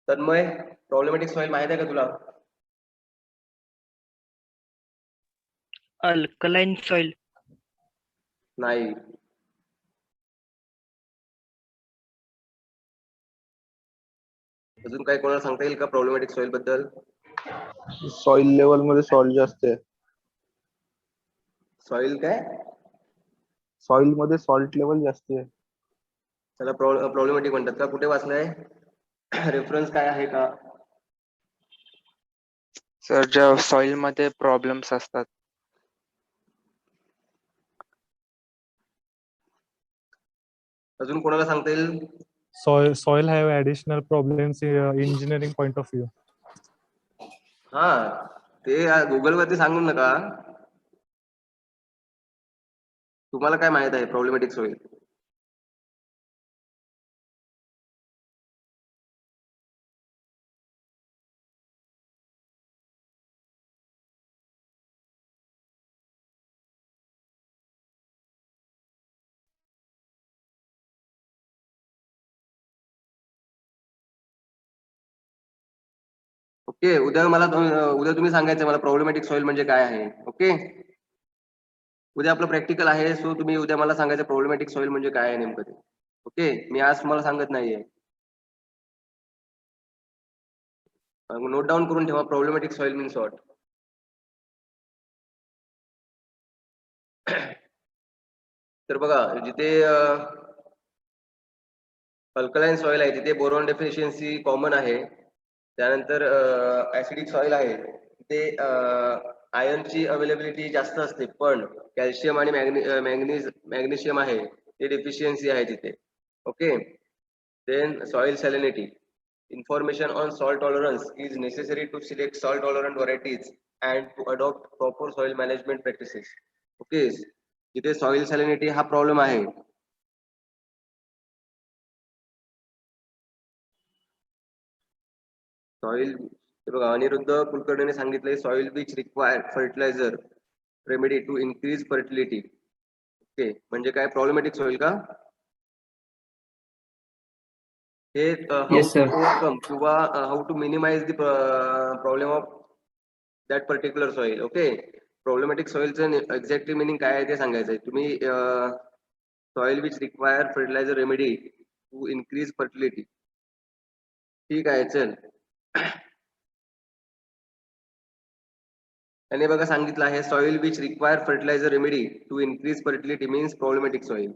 तन्मय, प्रॉब्लेमॅटिक सॉइल माहित आहे का तुला? Alkaline soil. नाही. अजून काही कोणाला सांगता येईल का प्रॉब्लेमॅटिक सॉइल बद्दल? सॉइल लेवल मध्ये सॉल्ट जास्त आहे. सॉइल काय? सॉइल मध्ये सॉल्ट लेवल जास्त आहे. त्याला प्रॉब्लेमॅटिक म्हणतात का? कुठे वाचलंय? रेफरन्स काय आहे का? सर ज्या सॉइल मध्ये प्रॉब्लेम्स असतात. अजून कोणाला सांगता येईल? Soil have additional problems engineering point of view. हा, ते गुगल वरती सांगू नका. तुम्हाला काय माहित आहे प्रॉब्लेमॅटिक सॉइल? ओके, उद्या तुम्ही सांगायचं मला प्रॉब्लेमॅटिक सॉइल म्हणजे काय आहे. ओके, उद्या आपलं प्रॅक्टिकल आहे, सो तुम्ही उद्या मला सांगायचं प्रॉब्लेमॅटिक सॉइल म्हणजे काय आहे नेमकं ते. ओके, मी आज तुम्हाला सांगत नाहीये. नोट डाऊन करून ठेवा, प्रॉब्लेमॅटिक सॉइल मीन्स व्हॉट. तर बघा, जिथे अल्कलाइन सॉइल आहे तिथे बोरॉन डेफिशियन्सी कॉमन आहे. त्यानंतर ऍसिडिक सॉइल आहे तिथे आयर्नची अवेलेबिलिटी जास्त असते, पण कॅल्शियम आणि मॅग्नेशियम आहे ते डेफिशियन्सी आहे तिथे. Okay, then soil salinity. Information on salt tolerance is necessary to select salt tolerant varieties and to adopt proper soil management practices. Okay, जिथे सॉइल सॅलिनिटी हा प्रॉब्लेम आहे. सॉइल, बघा अनिरुद्ध कुलकर्णीने सांगितलंय soil which require fertiliser remedy to increase fertility. Okay, म्हणजे काय प्रॉब्लेमॅटिक सॉइल का? हे how Yes, to sir. Overcome किंवा how to minimise the problem of that particular soil. Okay, problematic सॉइलचं एक्झॅक्टली मिनिंग काय आहे ते सांगायचं आहे. तुम्ही soil which require fertiliser remedy to increase fertility. ठीक आहे, चल. त्याने बघा सांगितलं आहे soil which require fertiliser remedy to increase fertility means problematic soil.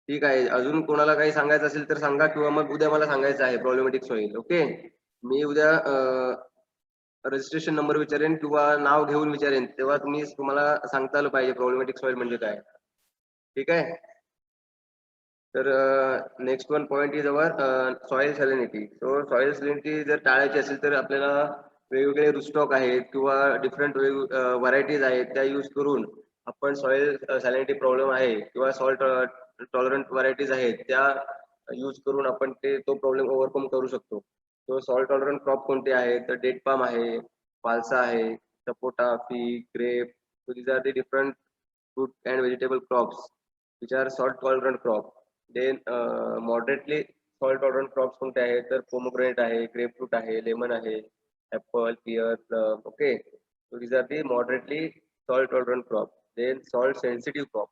ठीक आहे, अजून कोणाला काही सांगायचं असेल तर सांगा, किंवा मग उद्या मला सांगायचं आहे प्रॉब्लेमॅटिक सॉइल. ओके, मी उद्या रजिस्ट्रेशन नंबर विचारेन किंवा नाव घेऊन विचारेन, तेव्हा तुम्हाला सांगता आलं पाहिजे प्रॉब्लेमॅटिक सॉइल म्हणजे काय. ठीक आहे, तर next one point is our soil salinity. So soil salinity जर टाळायची असेल तर आपल्याला वेगवेगळे रूस्टॉक आहेत किंवा डिफरंट व्हरायटीज आहेत त्या यूज करून आपण सॉइल सॅलिनिटी प्रॉब्लेम आहे किंवा सॉल्ट टॉलरंट व्हरायटीज आहेत त्या यूज करून आपण तो प्रॉब्लेम ओव्हरकम करू शकतो. तो सॉल्ट टॉलरंट क्रॉप कोणते आहेत तर डेट पाम आहे, फाल्सा आहे, sapota, fig, grape. So these are the different fruit and vegetable crops which are salt tolerant crop. Then moderately salt tolerant crops कोणते आहेत तर पोमोग्रेनेट आहे, ग्रेपफ्रूट आहे, लेमन आहे, apple, pear, plum. Okay, so these are the moderately salt tolerant crop. Then salt sensitive crop.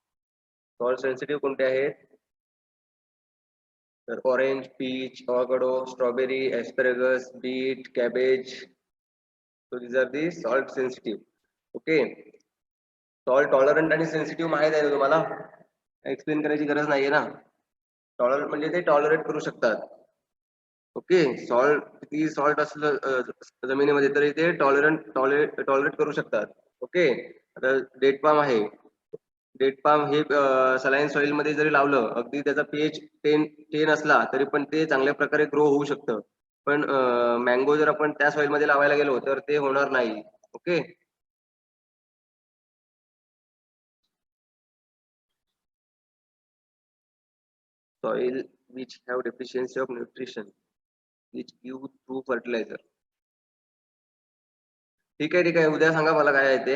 Salt sensitive कोणते आहेत तर orange, peach, avocado, strawberry, asparagus, beet, cabbage. So these are the salt sensitive. Okay, salt tolerant आणि सेन्सिटिव्ह माहित आहे तुम्हाला, एक्सप्लेन करायची गरज नाहीये ना. टॉलरंट म्हणजे ते टॉलरेट करू शकतात. ओके, सॉल्ट किती सॉल्ट असलं जमिनीमध्ये तरी ते टॉलरेट करू शकतात. ओके, आता डेट पाम आहे, डेट पाम हे सलाईन सॉइल मध्ये जरी लावलं, अगदी त्याचा पीएच 10 असला तरी पण ते चांगल्या प्रकारे ग्रो होऊ शकतं. पण मँगो जर आपण त्या सॉइल मध्ये लावायला गेलो तर ते होणार नाही. Okay, soil which have deficiency of nutrition which give through fertiliser. ठीक आहे, ठीक आहे, उद्या सांगा मला काय आहे ते,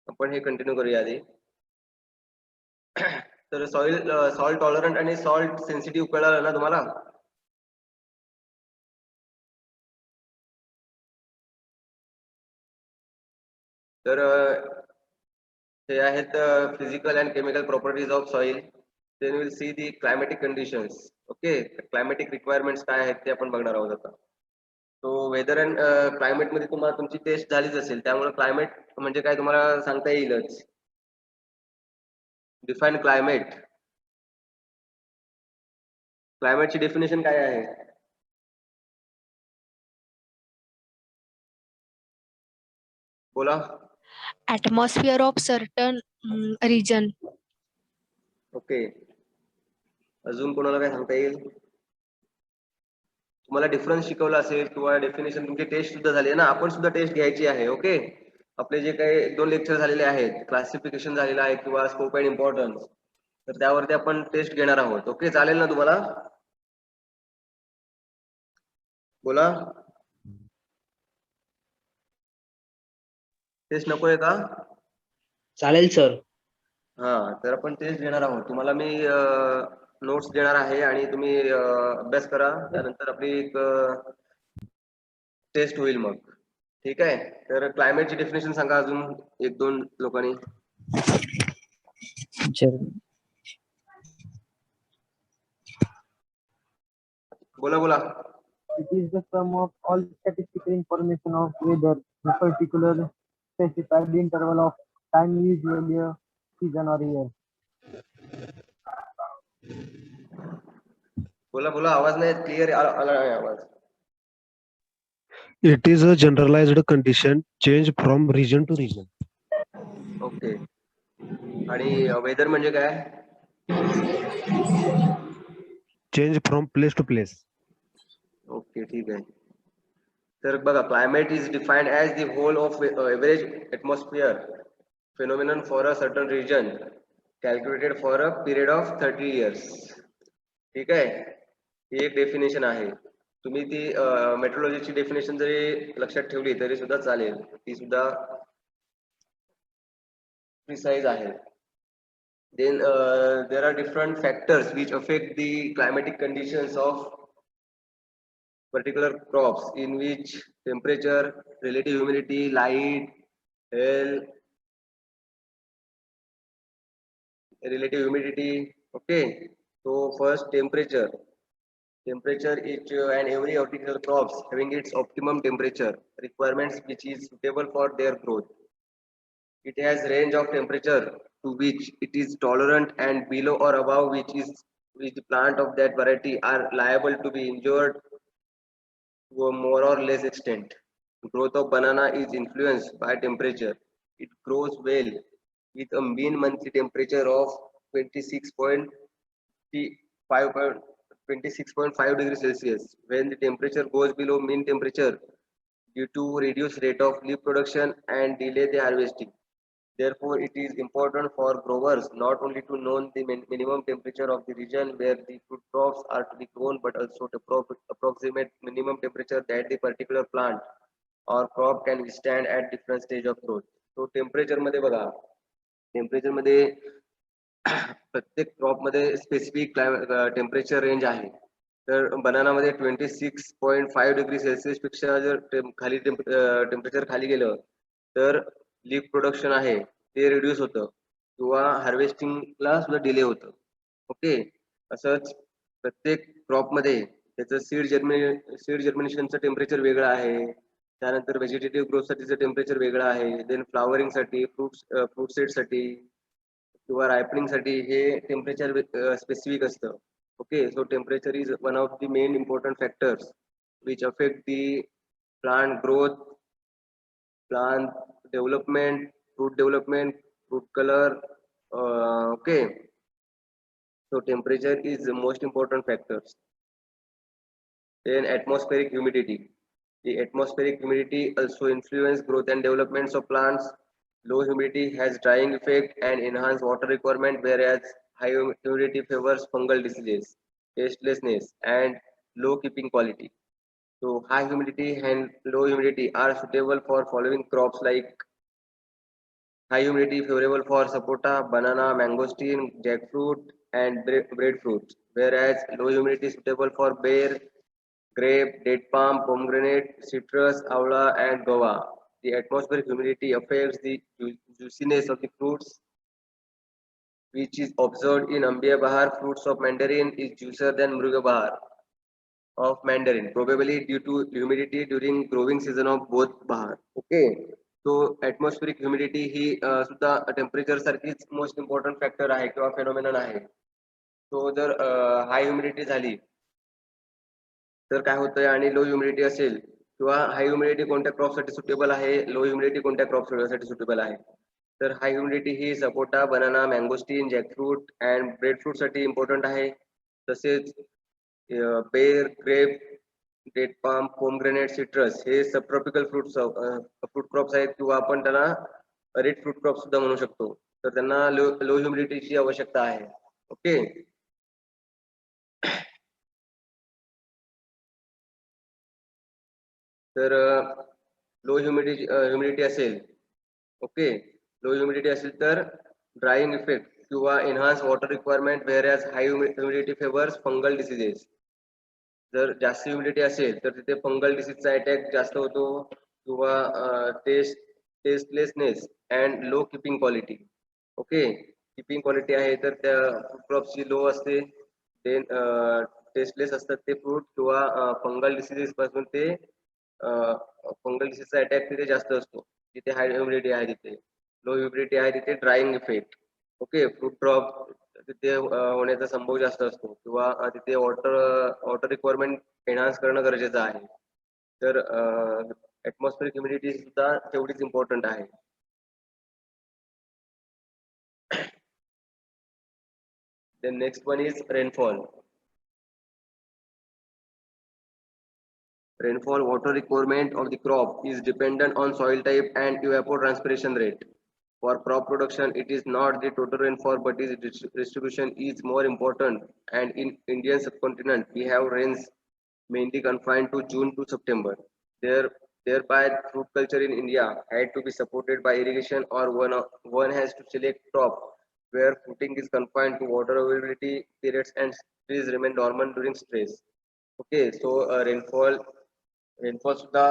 आपण हे कंटिन्यू करूया आधी. तर सॉल्ट टॉलरंट आणि सॉल्ट सेन्सिटिव्ह कळालं ना तुम्हाला? तर हे आहेत physical and chemical properties of soil. Then we'll see the climatic conditions. Okay, climatic requirements काय आहेत ते आपण बघणार आहोत आता. So weather and climate मध्ये तुम्हाला तुमची टेस्ट झालीच असेल, त्यामुळे क्लायमेट म्हणजे काय तुम्हाला सांगता येईलच. Define climate. क्लायमेटची डेफिनेशन काय आहे? बोला. atmosphere of certain region. Okay, अजून कोणाला काय सांगता येईल? तुम्हाला डिफरन्स शिकवला असेल किंवा डेफिनेशन तुमची टेस्ट सुद्धा झाली आहे ना, आपण सुद्धा टेस्ट घ्यायची आहे. ओके, आपले जे काही 2 लेक्चर झालेले आहेत, क्लासिफिकेशन झालेलं आहे किंवा स्कोप अँड इम्पॉर्टन्स, तर त्यावरती आपण टेस्ट घेणार आहोत. ओके, चालेल ना तुम्हाला? बोला. टेस्ट नकोय का? चालेल सर. हा, तर आपण टेस्ट घेणार आहोत. तुम्हाला मी नोट्स देणार आहे आणि तुम्ही अभ्यास करा. त्यानंतर आपली एक टेस्ट होईल मग. ठीक आहे, तर क्लायमेटची डेफिनेशन सांगा अजून 1-2 लोकांनी. बोला बोला. It is the sum of all statistical information of weather in a particular specified interval of time, usually a season or year. बोला बोला, आवाज नाही क्लिअर आला नाही आवाज. It is a generalized condition change from region to region. Okay, आणि वेदर म्हणजे काय? Change from place to place. Okay, ठीक आहे. तर बघा, climate is defined as the whole of average atmosphere phenomenon for a certain region calculated for a period of 30 years. ठीक आहे, ही एक डेफिनेशन आहे. तुम्ही ती मेट्रोलॉजीची डेफिनेशन जरी लक्षात ठेवली तरी सुद्धा चालेल, ती सुद्धा प्रिसाइज आहे. Then there are different factors which affect the climatic conditions of particular crops, in which temperature, relative humidity, light, hail, relative humidity. Okay, so first temperature. Temperature each and every horticultural crops having its optimum temperature requirements which is suitable for their growth. It has range of temperature to which it is tolerant and below or above which the plant of that variety are liable to be injured to a more or less extent. Growth of banana is influenced by temperature. It grows well with a mean monthly temperature of 26.5 degrees Celsius. When the temperature goes below mean temperature due to reduced rate of leaf production and delay the harvesting. Therefore, it is important for growers not only to know the minimum temperature of the region where the fruit crops are to be grown, but also to approximate minimum temperature that the particular plant or crop can withstand at different stage of growth. So temperature मध्ये बघा, टेम्परेचर मध्ये प्रत्येक क्रॉप मध्ये स्पेसिफिक टेम्परेचर रेंज आहे. तर बनाना मध्ये 26.5 डिग्री सेल्सिअस पेक्षा जर खाली टेम्परेचर खाली गेलं तर लीफ प्रोडक्शन आहे ते रिड्यूस होतं किंवा हार्वेस्टिंगला सुद्धा डिले होतं. ओके, असंच प्रत्येक क्रॉप मध्ये त्याचं सीड जर्मिनेशनचं टेम्परेचर वेगळं आहे. त्यानंतर व्हेजिटेटिव्ह ग्रोथ साठीचं टेम्परेचर वेगळं आहे. देन फ्लावरिंग साठी, फ्रूट सेट साठी किंवा रायपनिंग साठी हे टेम्परेचर स्पेसिफिक असतं. Okay, so temperature is one of the main important factors which affect the plant growth, plant development, fruit color. Okay, so temperature is the most important factors. Then atmospheric humidity. The atmospheric humidity also influence growth and developments of plants. Low humidity has drying effect and enhanced water requirement, whereas high humidity favors fungal diseases, tastelessness, and low keeping quality. So high humidity and low humidity are suitable for following crops like high humidity favorable for sapota, banana, mangosteen, jackfruit, and breadfruit, whereas low humidity suitable for pear, grape, date palm, pomegranate, citrus, avla, and guava. The atmospheric humidity affects the juiciness of the fruits, which is observed in Ambiya Bahar. Fruits of mandarin is juicier than Mruga Bahar of mandarin, probably due to humidity during growing season of both bahar. Okay, so atmospheric humidity ही सुद्धा टेम्परेचर सारखीच मोस्ट इम्पॉर्टंट फॅक्टर आहे किंवा फेनोमेनन आहे. तो जर हाय ह्युमिडिटी झाली तर काय होतंय आणि लो ह्युमिडिटी असेल किंवा हाय ह्युमिडिटी कोणत्या क्रॉपसाठी सुटेबल आहे, लो ह्युमिडिटी कोणत्या क्रॉपसाठी सुटेबल आहे. तर हाय ह्युमिडिटी ही sapota, banana, mangosteen, jackfruit and breadfruit साठी इम्पॉर्टंट आहे. तसेच pear, grape, date palm, pomegranate, citrus हे सबट्रॉपिकल फ्रूट क्रॉप्स आहेत किंवा आपण त्यांना रेड फ्रूट क्रॉप सुद्धा म्हणू शकतो. तर त्यांना लो ह्युमिडिटीची आवश्यकता आहे. ओके, तर लो ह्युमिडिटी असेल, ओके, लो ह्युमिडिटी असेल तर ड्राईंग इफेक्ट किंवा एनहान्स वॉटर रिक्वायरमेंट, वेअरॅज हाय ह्युमिडिटी फेवर्स फंगल डिसीजेस. जर जास्त ह्युमिडिटी असेल तर तिथे फंगल डिसीजचा अटॅक जास्त होतो किंवा tastelessness and low keeping quality. Okay, keeping quality आहे तर त्या फ्रूट क्रॉपची लो असते, देन टेस्टलेस असतात ते फ्रूट किंवा फंगल डिसीजेस पासून ते फंगल डिसीजचा अटॅक तिथे जास्त असतो. जिथे हाय ह्युमिडिटी आहे तिथे, लो ह्युमिडिटी आहे तिथे drawing effect. Okay, fruit drop तिथे होण्याचा संभव जास्त असतो किंवा तिथे वॉटर रिक्वायरमेंट एनहान्स करणं गरजेचं आहे. तर ऍटमॉस्फेरिक ह्युमिडिटी सुद्धा तेवढीच इम्पॉर्टंट आहे. Then next one is rainfall. Rainfall water requirement of the crop is dependent on soil type and evapotranspiration rate. For crop production, it is not the total rainfall, but its distribution is more important. And in Indian subcontinent, we have rains mainly confined to June to September. Thereby, fruit culture in India had to be supported by irrigation, or one has to select crop where fruiting is confined to water availability periods and trees remain dormant during stress. Okay, so rainfall सुद्धा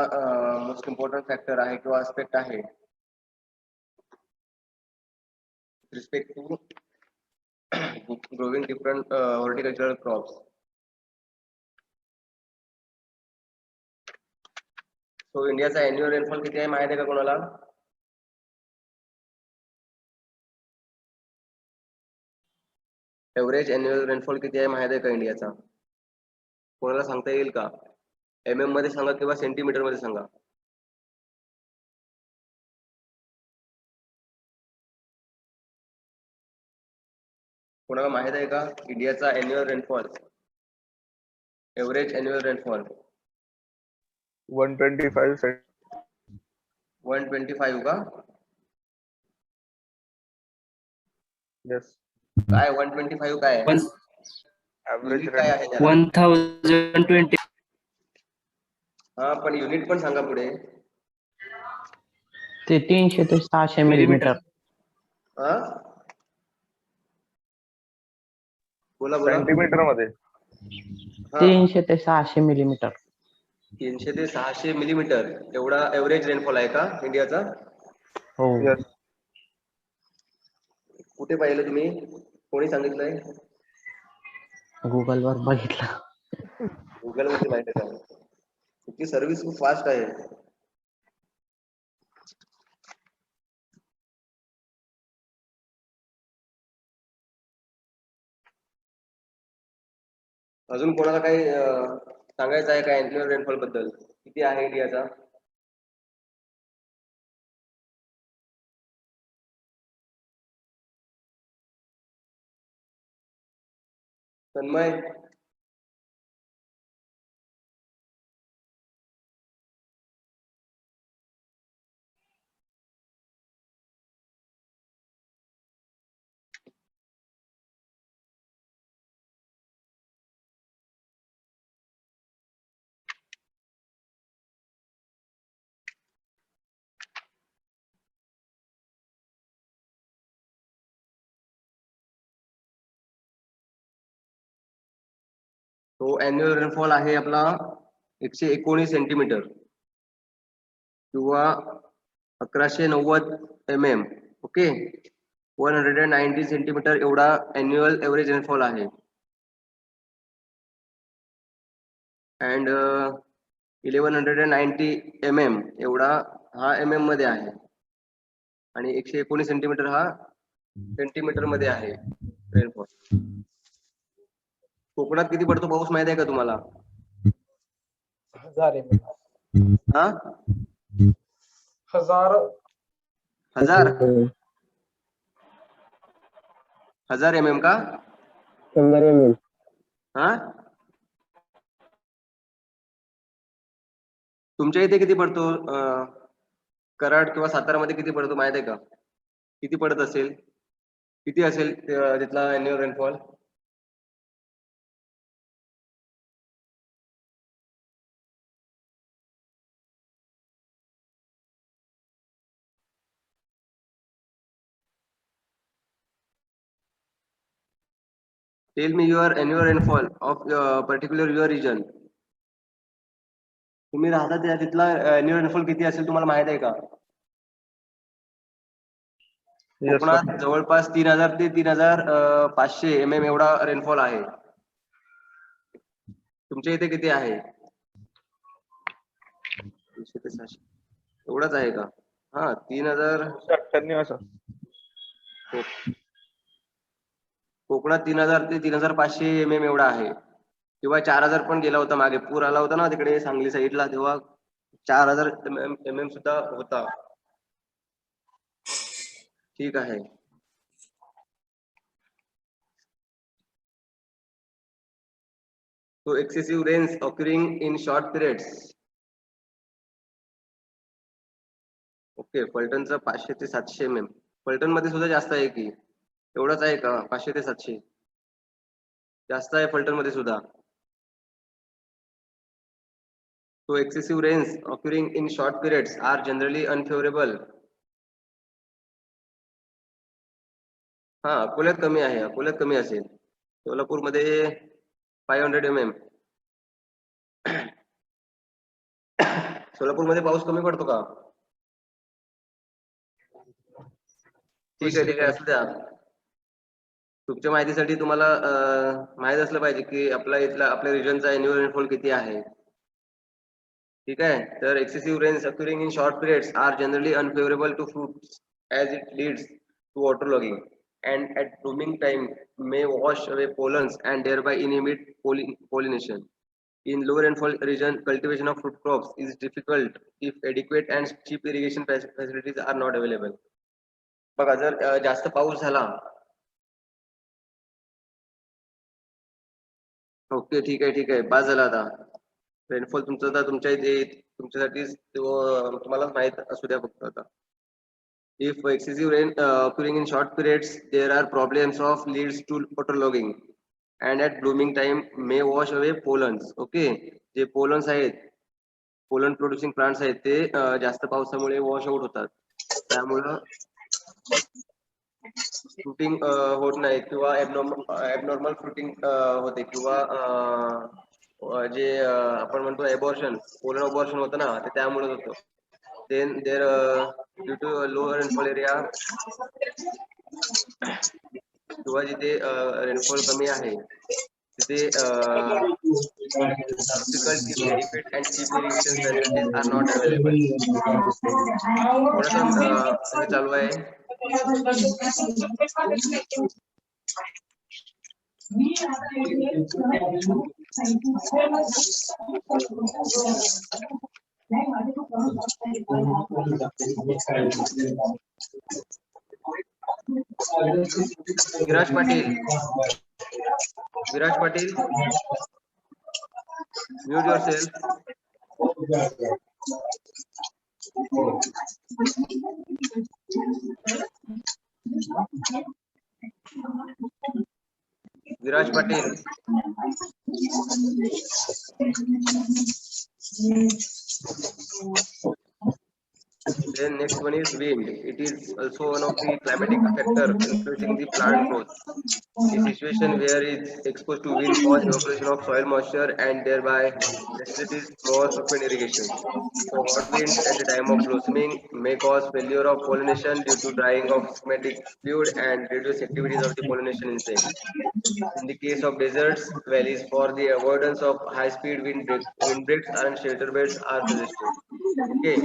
मोस्ट इम्पॉर्टंट फॅक्टर आहे किंवा आस्पेक्ट आहे respect to growing different horticultural crops. So इंडियाचा अॅन्युअल रेनफॉल किती आहे माहिती आहे का कोणाला? एव्हरेज अॅन्युअल रेनफॉल किती आहे माहिती आहे का इंडियाचा? कोणाला सांगता येईल का? MM मध्ये सांगा किंवा सेंटीमीटर मध्ये सांगा. कोणाला माहित आहे का इंडियाचा annual rainfall, average annual rainfall? 125 125 का? येस. काय 125 काय आहे? ऍव्हरेज युनिट काय आहे त्याला? 1020. हा, पण युनिट पण सांगा पुढे. ते 300 ते 600 मिलीमीटर. हा, बोला बोला. सेंटीमीटर मध्ये 300 ते 600 मिलीमीटर. 300 ते 600 मिलीमीटर एवढा एव्हरेज रेनफॉल आहे का इंडियाचा? हो. येस. कुठे पाहिलं तुम्ही? कोणी सांगितलंय? गुगल वर बघितलं. गुगल वरती माहिती आहे का? तुमची सर्व्हिस खूप फास्ट आहे. अजून कोणाला काही सांगायचं आहे का अॅन्युअल रेनफॉल बद्दल? किती आहे इंडियाचा? तन्मय, तो अॅन्युअल रेनफॉल आहे आपला 119 सेंटीमीटर किंवा 1190 mm. ओके, 190 सेंटीमीटर एवढा अॅन्युअल एव्हरेज रेनफॉल आहे. अँड 1190 mm एवढा हा mm मध्ये आहे आणि 119 सेंटीमीटर हा सेंटीमीटर मध्ये आहे रेनफॉल. कोकणात किती पडतो पाऊस माहित आहे का तुम्हाला? 1000 mm. हा, 1000 1000 mm का? 100 mm. हा, तुमच्या इथे किती पडतो? कराड किंवा सातारामध्ये किती पडतो माहित आहे का? किती पडत असेल? किती असेल तिथला annual rainfall? Tell me your annual rainfall of particular your region. तुम्ही राहता त्या तिथला annual rainfall किती असेल तुम्हाला माहित आहे का? Yes, sir. कोकणात जवळपास 3000 ते 3500 mm एवढा रेनफॉल आहे. तुमच्या इथे किती आहे? 300 ते 600 एवढाच आहे का? हा, 3000. 98 असं. कोकणात 3000 ते 3500 mm एवढा आहे, किंवा 4000 पण गेला होता. मागे पूर आला होता ना तिकडे सांगली साईडला, तेव्हा 4000 mm सुद्धा होता. ठीक आहे. So excessive rains occurring in short periods. Okay, फलटणचं 500 ते 700 mm. फलटण मध्ये सुद्धा जास्त आहे की? एवढंच आहे का? 500 ते 700 जास्त आहे फलटण मध्ये सुद्धा. So excessive rains occurring in short periods are generally unfavorable. हा, अकोल्यात कमी आहे, अकोल्यात कमी असेल. सोलापूर मध्ये 500 mm. सोलापूर मध्ये पाऊस कमी पडतो का? ठीक आहे, ठीक आहे, असू द्या. तुमच्या माहितीसाठी तुम्हाला माहित असलं पाहिजे की आपल्या रिजनचा अॅन्युअल रेनफॉल किती आहे. ठीक आहे. तर excessive rains occurring in short periods are generally unfavorable to fruits as it leads to waterlogging and at blooming time may wash away pollens and thereby inhibit pollination. In low rainfall region, cultivation of fruit crops is difficult if adequate and cheap irrigation facilities are not available. बघा, जर जास्त पाऊस झाला. ओके, ठीक आहे, ठीक आहे, पास झाला आता. रेनफॉल तुमचा आता तुमच्या इथे तुमच्यासाठी तुम्हाला माहित असू द्या फक्त आता. If excessive rain occurring in short periods, there are problems of leads to waterlogging and at blooming time may wash away pollens. Okay, जे पोलन्स आहेत, पोलन प्रोड्युसिंग प्लांट्स आहेत, ते जास्त पावसामुळे वॉश आउट होतात. त्यामुळं फ्रुटिंग होत नाही किंवा ॲबनॉर्मल फ्रुटिंग होते, किंवा जे आपण म्हणतो एबॉर्शन, पोलन अबॉर्शन होतं ना, ते त्यामुळे होतं. Then there due to lower rainfall area, किंवा जिथे रेनफॉल कमी आहे तिथे difficult if adequate and cheap irrigation facilities are not available. थोडंसं हे चालू आहे. Viraj Patil, mute yourself. Viraj Patil, Then next one is wind. It is also one of the climatic factor influencing the plant growth. The situation where it's exposed to wind cause evaporation of soil moisture and thereby necessitates more frequent irrigation. So hot winds at the time of blossoming may cause failure of pollination due to drying of stigmatic fluid and reduced activities of the pollination insects. In the case of deserts valleys, for the avoidance of high-speed windbreaks and shelter beds are suggested. Okay,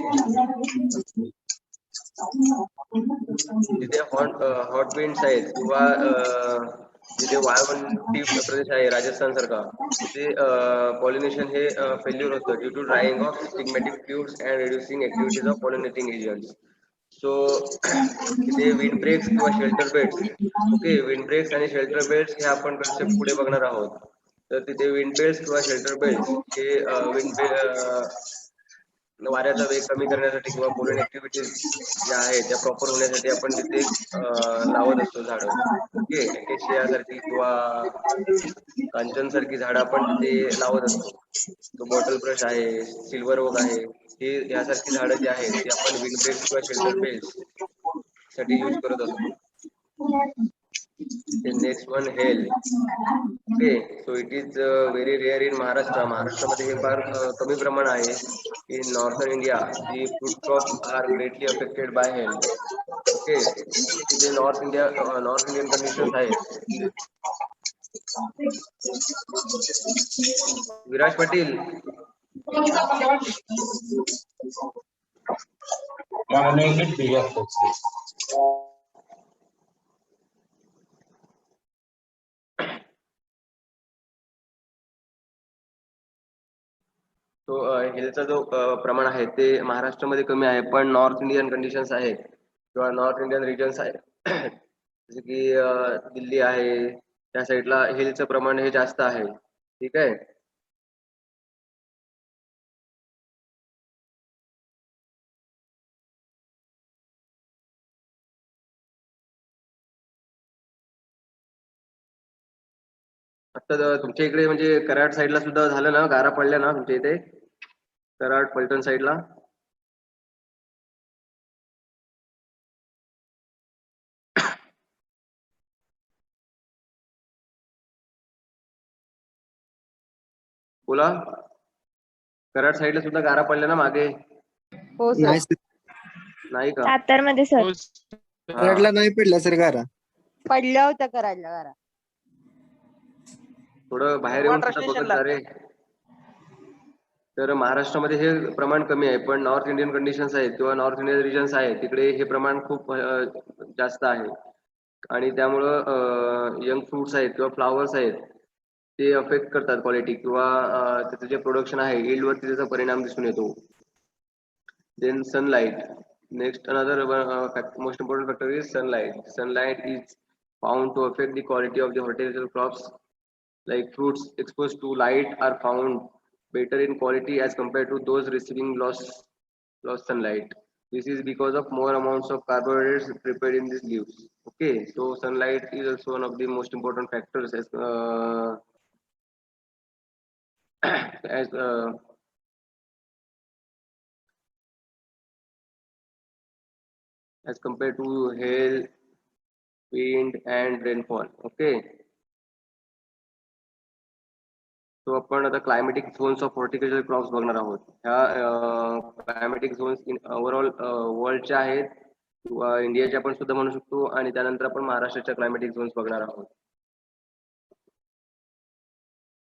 जिथे हॉट विंड्स आहेत किंवा जिथे वाळवंटी प्रदेश आहे राजस्थान सारखा तिथे पॉलिनेशन हे फेल्युअर होतं due to drying of stigmatic fluids and reducing activities of pollinating agents. So तिथे विंड ब्रेक्स किंवा shelter beds. Okay, wind breaks आणि शेल्टर बेड्स हे आपण कन्सेप्ट पुढे बघणार आहोत. तर तिथे विंड बेड्स किंवा शेल्टर बेड्स हे वाऱ्याचा वेग कमी करण्यासाठी किंवा पोलन ऍक्टिव्हिटीज ज्या आहेत त्या प्रॉपर होण्यासाठी आपण तिथे लावत असतो झाडं. ओके, एकेशिया सारखी किंवा कांचन सारखी झाडं आपण तिथे लावत असतो. तो बॉटल ब्रश आहे, सिल्वर ओक आहे, हे यासारखी झाडं जी आहेत ती आपण विंड ब्रेक्स किंवा शेल्टर बेड्स साठी यूज करत असतो. Next one Hale. Okay, so it is very rare in Maharashtra. महाराष्ट्रामध्ये हे फार कमी प्रमाण आहे. In northern India, the fruit crops are greatly affected by hail. Okay, तिथे नॉर्थ इंडियन कंडिशन्स आहेत. विराज पाटील. तो हिलचा जो प्रमाण आहे ते महाराष्ट्रामध्ये कमी आहे, पण नॉर्थ इंडियन कंडिशन्स आहेत किंवा नॉर्थ इंडियन रिजन्स आहेत जसे की दिल्ली आहे त्या साईडला हिलचं प्रमाण हे जास्त आहे. ठीक आहे. आता तुमच्या इकडे म्हणजे कराड साईडला सुद्धा झालं ना, गारा पडल्या ना तुमच्या इथे कराड पलटण साईडला? बोला, कराड साईडला सुद्धा गारा पडल्या ना मागे? हो सर. नाही का? सातारमध्ये सर कराडला नाही पडला सर गारा. पडल्या होत्या कराडला गारा. थोडं बाहेर येऊन सुद्धा बघत जा रे. तर महाराष्ट्रामध्ये हे प्रमाण कमी आहे, पण नॉर्थ इंडियन कंडिशन्स आहेत किंवा नॉर्थ इंडियन रिजन्स आहेत तिकडे हे प्रमाण खूप जास्त आहे. आणि त्यामुळं यंग फ्रुट्स आहेत किंवा फ्लावर्स आहेत ते अफेक्ट करतात क्वालिटी किंवा त्याचं जे प्रोडक्शन आहे यील्ड वरती त्याचा परिणाम दिसून येतो. Then sunlight. Next another most important factor is sunlight. Sunlight is found to affect the quality of the horticultural crops. Like fruits exposed to light are found better in quality as compared to those receiving lost sunlight. This is because of more amounts of carbohydrates prepared in these leaves. Okay, so sunlight is also one of the most important factors as compared to hail, wind and rainfall. Okay, so आपण आता climatic zones of horticulture crops बघणार आहोत. ह्या क्लायमेटिक झोन्स इन ओव्हरऑल वर्ल्डच्या आहेत किंवा इंडियाच्या पण सुद्धा म्हणू शकतो, आणि त्यानंतर आपण महाराष्ट्राच्या क्लायमेटिक झोन्स बघणार आहोत.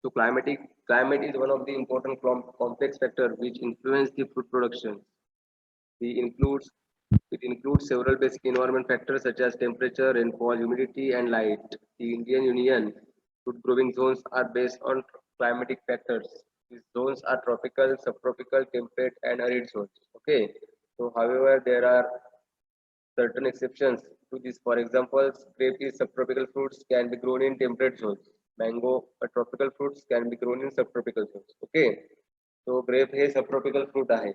So climate is one of the important complex factor which influence the food production. It includes several basic environment factors such as temperature, rainfall, humidity, and light. The Indian Union food growing zones are based on climatic factors. These zones are tropical, subtropical, temperate, and arid zones. Okay. So, however, there are certain exceptions to this. For example, grape is subtropical fruits can be grown in temperate zones. Mango, a tropical fruits can be grown in subtropical zones. Okay. So, grape हे subtropical fruit आहे,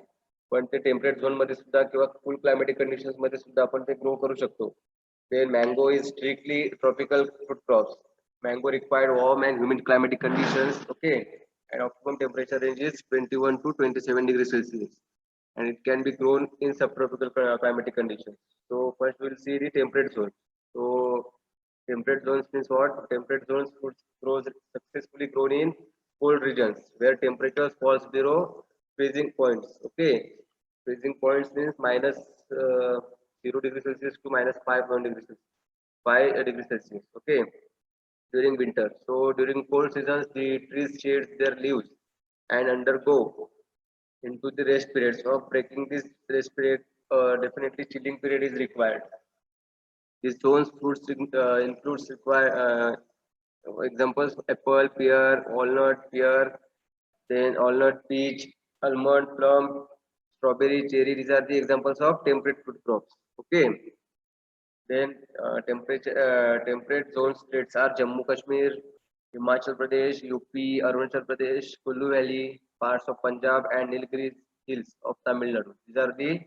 पण ते टेम्परेट झोन मध्ये सुद्धा किंवा फुल क्लायमेटिक कंडिशन्स मध्ये सुद्धा आपण ते ग्रो करू शकतो. Then mango is strictly tropical fruit crops. Mango required warm and humid climatic conditions. Okay, and optimum temperature range is 21 to 27 degrees Celsius. and it can be grown in subtropical climatic conditions. So first we'll see the temperate zone. So temperate zones means what? Temperate zones food grows successfully grown in cold regions where temperatures falls below freezing points. Okay, freezing points means minus 0 degrees Celsius to minus 1 degree Celsius. 5 degrees Celsius. Okay, during winter. So during cold seasons, the trees shade their leaves and undergo into the rest period. So breaking this rest period, definitely chilling period is required. These zones fruits includes require examples: apple, pear, walnut, pear, then walnut, peach, almond, plum, strawberry, cherry. These are the examples of temperate fruit crops. Okay. Then temperate zone states are Jammu Kashmir, Himachal Pradesh, UP, Arunachal Pradesh, Kullu Valley, parts of Punjab, and Nilgiri Hills of Tamil Nadu. These are the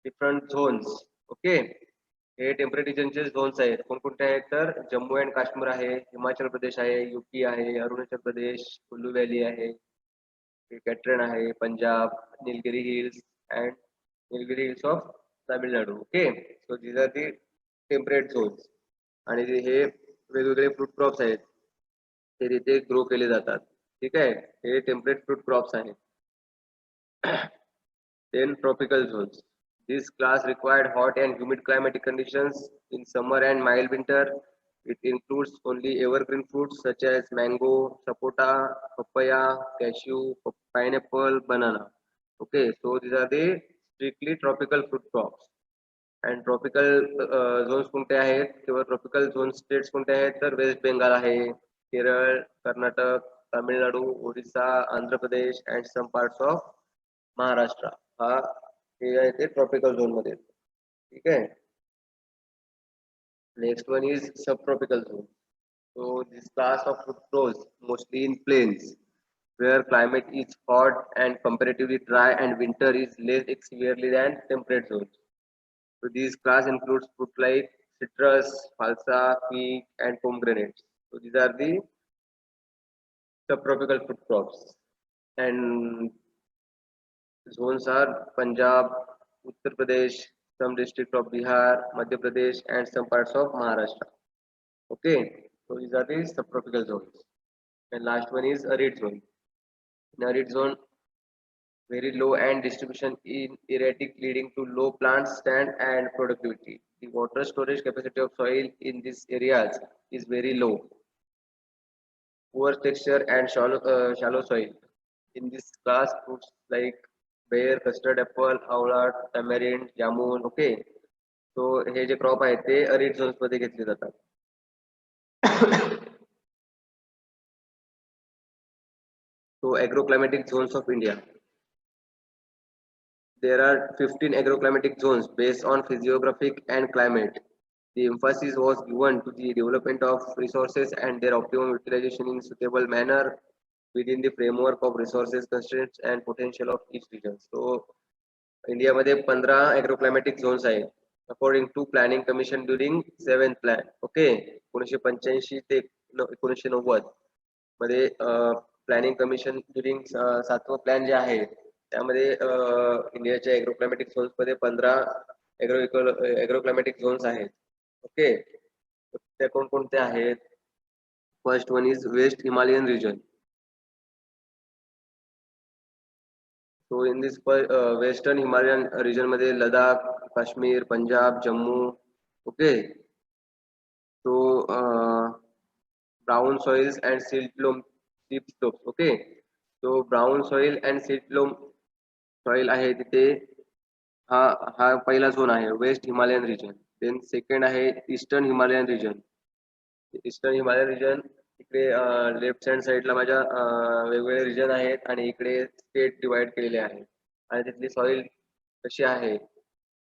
different zones. Okay. हे टेम्परेट रिजनचे झोन्स आहेत कोणकोणते आहेत तर जम्मू अँड काश्मीर आहे हिमाचल प्रदेश आहे यूपी आहे अरुणाचल प्रदेश कुल्लू व्हॅली आहे कॅट्रन आहे Punjab Nilgiri hills and Nilgiri hills of Tamil Nadu okay so these are the temperate zones आणि हे वेगवेगळे फ्रूट क्रॉप्स आहेत ते तिथे ग्रो केले जातात ठीक आहे हे टेम्परेट फ्रूट क्रॉप्स आहेत then tropical zones. This class required hot and humid climatic conditions in summer and mild winter. It includes only evergreen fruits such as mango, sapota, papaya, cashew, pineapple, banana. Okay, so these are the strictly tropical fruit crops. And tropical zones कोणते आहेत किंवा tropical zone states कोणते आहेत तर वेस्ट बेंगाल आहे Kerala Karnataka Tamil Nadu Odisha Andhra Pradesh and some parts of Maharashtra हा हे आहे ते ट्रॉपिकल झोन मध्ये ठीक आहे next one is sub tropical zone so this class of fruit grows mostly in plains where climate is hot and comparatively dry and winter is less severely than temperate zones so this class includes fruit like citrus falsa fig and pomegranates so these are the subtropical fruit crops and zones are Punjab, Uttar Pradesh, some district of Bihar, Madhya Pradesh, and some parts of Maharashtra. Okay, so these are the subtropical zones. And last one is arid zone. In arid zone, very low and distribution in erratic, leading to low plant stand and productivity. The water storage capacity of soil in these areas is very low. Poor texture and shallow soil. In this class, fruits like pear, custard apple, आवळा, tamarind, जामुन, okay. So हे जे क्रॉप आहेत ते अरिड झोन्स मध्ये घेतले जातात. So agroclimatic zones of India. There are 15 agroclimatic zones based on physiographic and climate. The emphasis was given to the development of resources and their optimum utilization in suitable manner within the framework of resources constraints and potential of each region. So India मध्ये 15 agroclimatic zones आहेत according to planning commission during 7th plan. Okay 1985 ते 1990 मध्ये प्लॅनिंग कमिशन ड्युरिंग 7वं प्लॅन जे आहे त्यामध्ये इंडियाच्या ॲग्रोक्लायमॅटिक झोन्स मध्ये 15 ॲग्रोक्लायमॅटिक झोन्स आहेत ओके त्या कोणकोणत्या आहेत first one is west Himalayan region So in this western Himalayan region मध्ये Ladakh Kashmir Punjab Jammu okay so brown soils and silt loam steep slopes okay so brown soil and silt loam soil आहे तिथे हा पहिला झोन आहे west Himalayan region then second आहे eastern Himalayan region eastern Himalayan region इकडे लेफ्ट हँड साइडला माझ्या वेगवेगळे रिजन आहेत आणि इकडे स्टेट डिवाइड केलेले आहे आणि तिथली सॉइल कशी आहे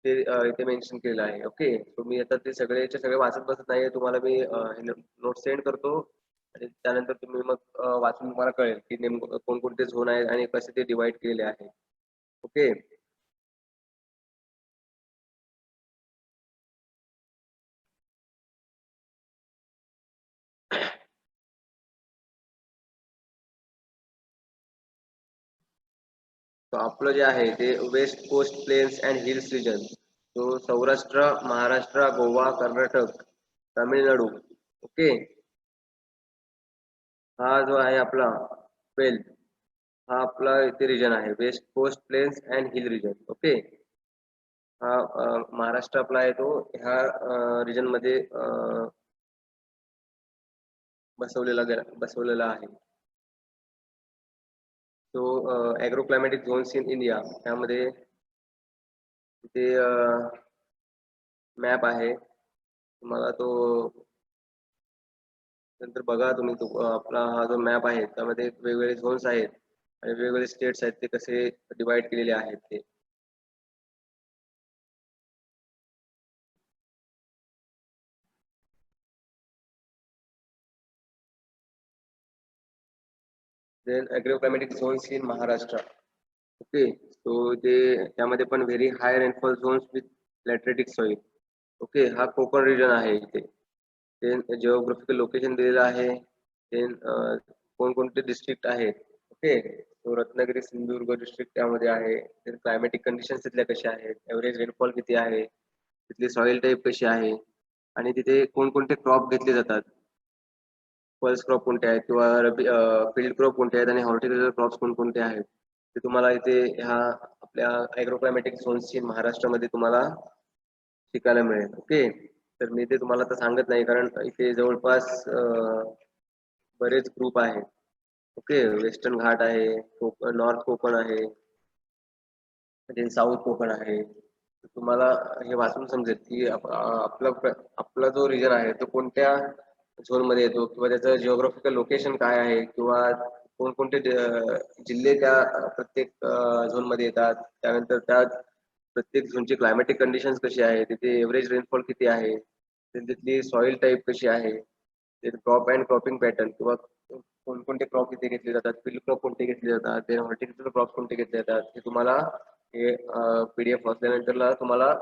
ते इथे मेन्शन केलेलं आहे ओके सो मी आता ते सगळेचे सगळे वाचत बसत नाही तुम्हाला मी नोट सेंड करतो आणि त्यानंतर तुम्ही मग वाचून तुम्हाला कळेल की नेमकं कोणकोणते झोन आहेत आणि कसे ते डिवाइड केलेले आहे ओके आपलं जे आहे ते west coast plains and hills region, तो सौराष्ट्र, महाराष्ट्र, गोवा, कर्नाटक, तामिळनाडू. ओके, हा जो आहे आपला वेल्थ, हा आपला इथे रिजन आहे, west coast plains and hill region. Okay, हा महाराष्ट्र आपला आहे, तो ह्या रिजन मध्ये बसवलेला आहे. तो ॲग्रोक्लायमॅटिक झोन्स इन इंडिया, त्यामध्ये तिथे मॅप आहे, तुम्हाला तो नंतर बघा तुम्ही. तो आपला हा जो मॅप आहे त्यामध्ये वेगवेगळे झोन्स आहेत आणि वेगवेगळे स्टेट्स आहेत, ते कसे डिवाइड केलेले आहेत ते. Then agroclimatic zones in Maharashtra. Okay, so ते त्यामध्ये पण very high rainfall zones with lateritic soil. Okay, हा कोकण रिजन आहे इथे. देन जिओग्राफिकल लोकेशन दिलेलं आहे. देन कोणकोणते डिस्ट्रिक्ट आहेत. ओके, तो रत्नागिरी, सिंधुदुर्ग डिस्ट्रिक्ट त्यामध्ये आहे. देन क्लायमॅटिक कंडिशन्स तिथल्या कशा आहेत, एव्हरेज रेनफॉल किती आहे, तिथली सॉइल टाईप कशी आहे, आणि तिथे कोणकोणते क्रॉप घेतले जातात, पल्स क्रॉप कोणते आहेत किंवा फील्ड क्रॉप कोणते आहेत आणि हॉर्टिकल्चर क्रॉप्स कोणकोणते आहेत, ते तुम्हाला इथे ह्या आपल्या ॲग्रोक्लायमॅटिक झोन्सची महाराष्ट्रामध्ये तुम्हाला शिकायला मिळेल. ओके, तर मी ते तुम्हाला तर सांगत नाही, कारण इथे जवळपास बरेच ग्रुप आहेत. ओके, वेस्टर्न घाट आहे, कोकण, नॉर्थ कोकण आहे, साऊथ कोकण आहे. तुम्हाला हे वाचून समजेल की आपला जो रिजन आहे तो कोणत्या झोन मध्ये येतो, किंवा त्याचं जिओग्राफिकल लोकेशन काय आहे, किंवा कोणकोणते जिल्हे त्या प्रत्येक झोन मध्ये येतात. त्यानंतर त्या प्रत्येक झोनची क्लायमॅटिक कंडिशन्स कशी आहे, तिथे एव्हरेज रेनफॉल किती आहे, तिथली सॉइल टाईप कशी आहे, क्रॉप अँड क्रॉपिंग पॅटर्न, किंवा कोणकोणते क्रॉप इथे घेतले जातात, फील्ड क्रॉप कोणते घेतले जातात, ते हॉर्टिकल्चर क्रॉप कोणते घेतले जातात, हे तुम्हाला हे PDF वाचल्यानंतरला तुम्हाला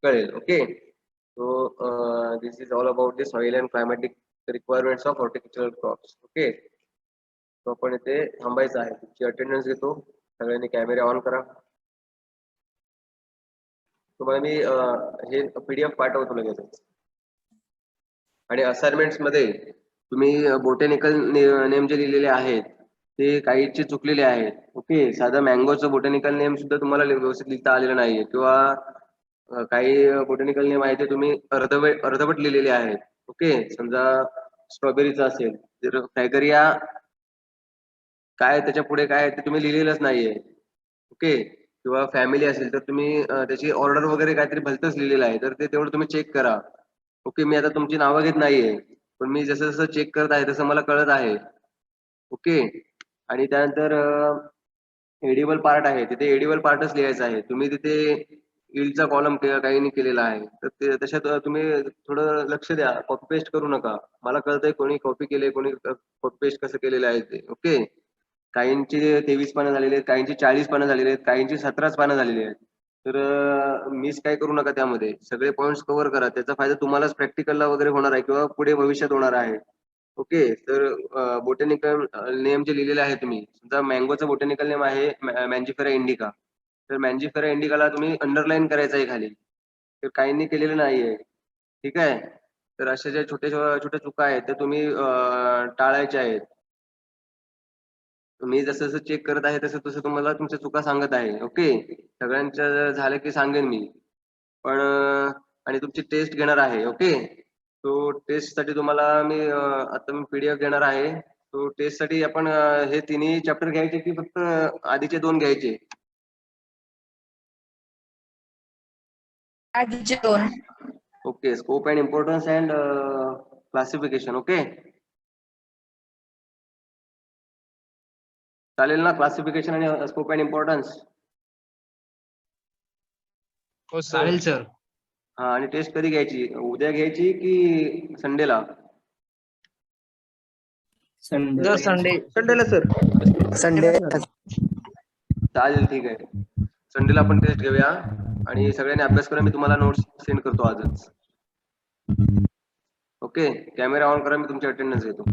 कळेल. Okay, so this is all about the soil and climatic requirements of horticultural crops. Okay, तो आपण इथे थांबायचं आहे. तुमची अटेंडन्स घेतो, सगळ्यांनी कॅमेरा ऑन करा. तुम्हाला मी हे PDF पाठवतो लगेच. आणि असाइनमेंट्स मध्ये तुम्ही बोटॅनिकल नेम जे लिहिलेले आहेत ते काहीचे चुकलेले आहेत. ओके, साधा मँगोचं बोटॅनिकल नेम सुद्धा तुम्हाला व्यवस्थित लिहिता आलेलं नाहीये, किंवा काही बोटॅनिकल नेम आहे ते तुम्ही अर्धवट लिहिलेले आहेत. ओके, समजा स्ट्रॉबेरीचं असेल तर फ्रॅगरिया काय, त्याच्या पुढे काय ते तुम्ही लिहिलेलंच नाहीये. ओके, किंवा फॅमिली असेल तर तुम्ही त्याची ऑर्डर वगैरे काहीतरी भलतंच लिहिलेलं आहे, तर ते तेवढं तुम्ही चेक करा. ओके, मी आता तुमची नावं घेत नाहीये, पण मी जसं जसं चेक करत आहे तसं मला कळत आहे. ओके, आणि त्यानंतर एडिबल पार्ट आहे, तिथे एडिबल पार्टच लिहायचा आहे. तुम्ही तिथे इल्डचा कॉलम काही नाही केलेला आहे, तर ते तशात तुम्ही थोडं लक्ष द्या, कॉपी पेस्ट करू नका. मला कळतंय कोणी कॉपी केले, कोणी कॉपी पेस्ट कसं केलेलं आहे ते. ओके, काहींची 23 पानं झालेली आहेत, काहींची 40 पानं झालेली आहेत, काहींची 17 पानं झालेली आहेत. तर मिस काय करू नका, त्यामध्ये सगळे पॉईंट्स कव्हर करा. त्याचा फायदा तुम्हालाच प्रॅक्टिकलला वगैरे होणार आहे, किंवा पुढे भविष्यात होणार आहे. ओके, तर बोटॅनिकल नेम जे लिहिलेले आहे तुम्ही, समजा मँगोचं बोटॅनिकल नेम आहे मँजिफेरा इंडिका, तर मँजिफेरा इंडिकाला तुम्ही अंडरलाईन करायचं आहे खाली, तर काहींनी केलेलं नाहीये. ठीक आहे, तर अशा ज्या छोट्या चुका आहेत त्या तुम्ही टाळायच्या आहेत. मी जसं जसं चेक करत आहे तसं तसं तुम्हाला तुमच्या चुका सांगत आहे. ओके, सगळ्यांच्या झालं की सांगेन मी, पण आणि तुमची टेस्ट घेणार आहे. ओके, तो टेस्ट साठी तुम्हाला मी आता मी PDF घेणार आहे. तो टेस्ट साठी आपण हे तिन्ही चॅप्टर घ्यायचे की फक्त आधीचे 2 घ्यायचे? आधीचे 2. Okay, scope and importance and classification. Okay, चालेल ना? क्लासिफिकेशन आणि स्कोप अँड इम्पॉर्टन्स. हो चालेल सर. हा, आणि टेस्ट कधी घ्यायची? उद्या घ्यायची की संडेला? संडेला सर. संडे चालेल, ठीक आहे. संडेला आपण टेस्ट घेऊया आणि सगळ्यांनी अभ्यास करा. मी तुम्हाला नोट्स सेंड करतो आजच. ओके, कॅमेरा ऑन करा, मी तुमची अटेंडन्स घेतो.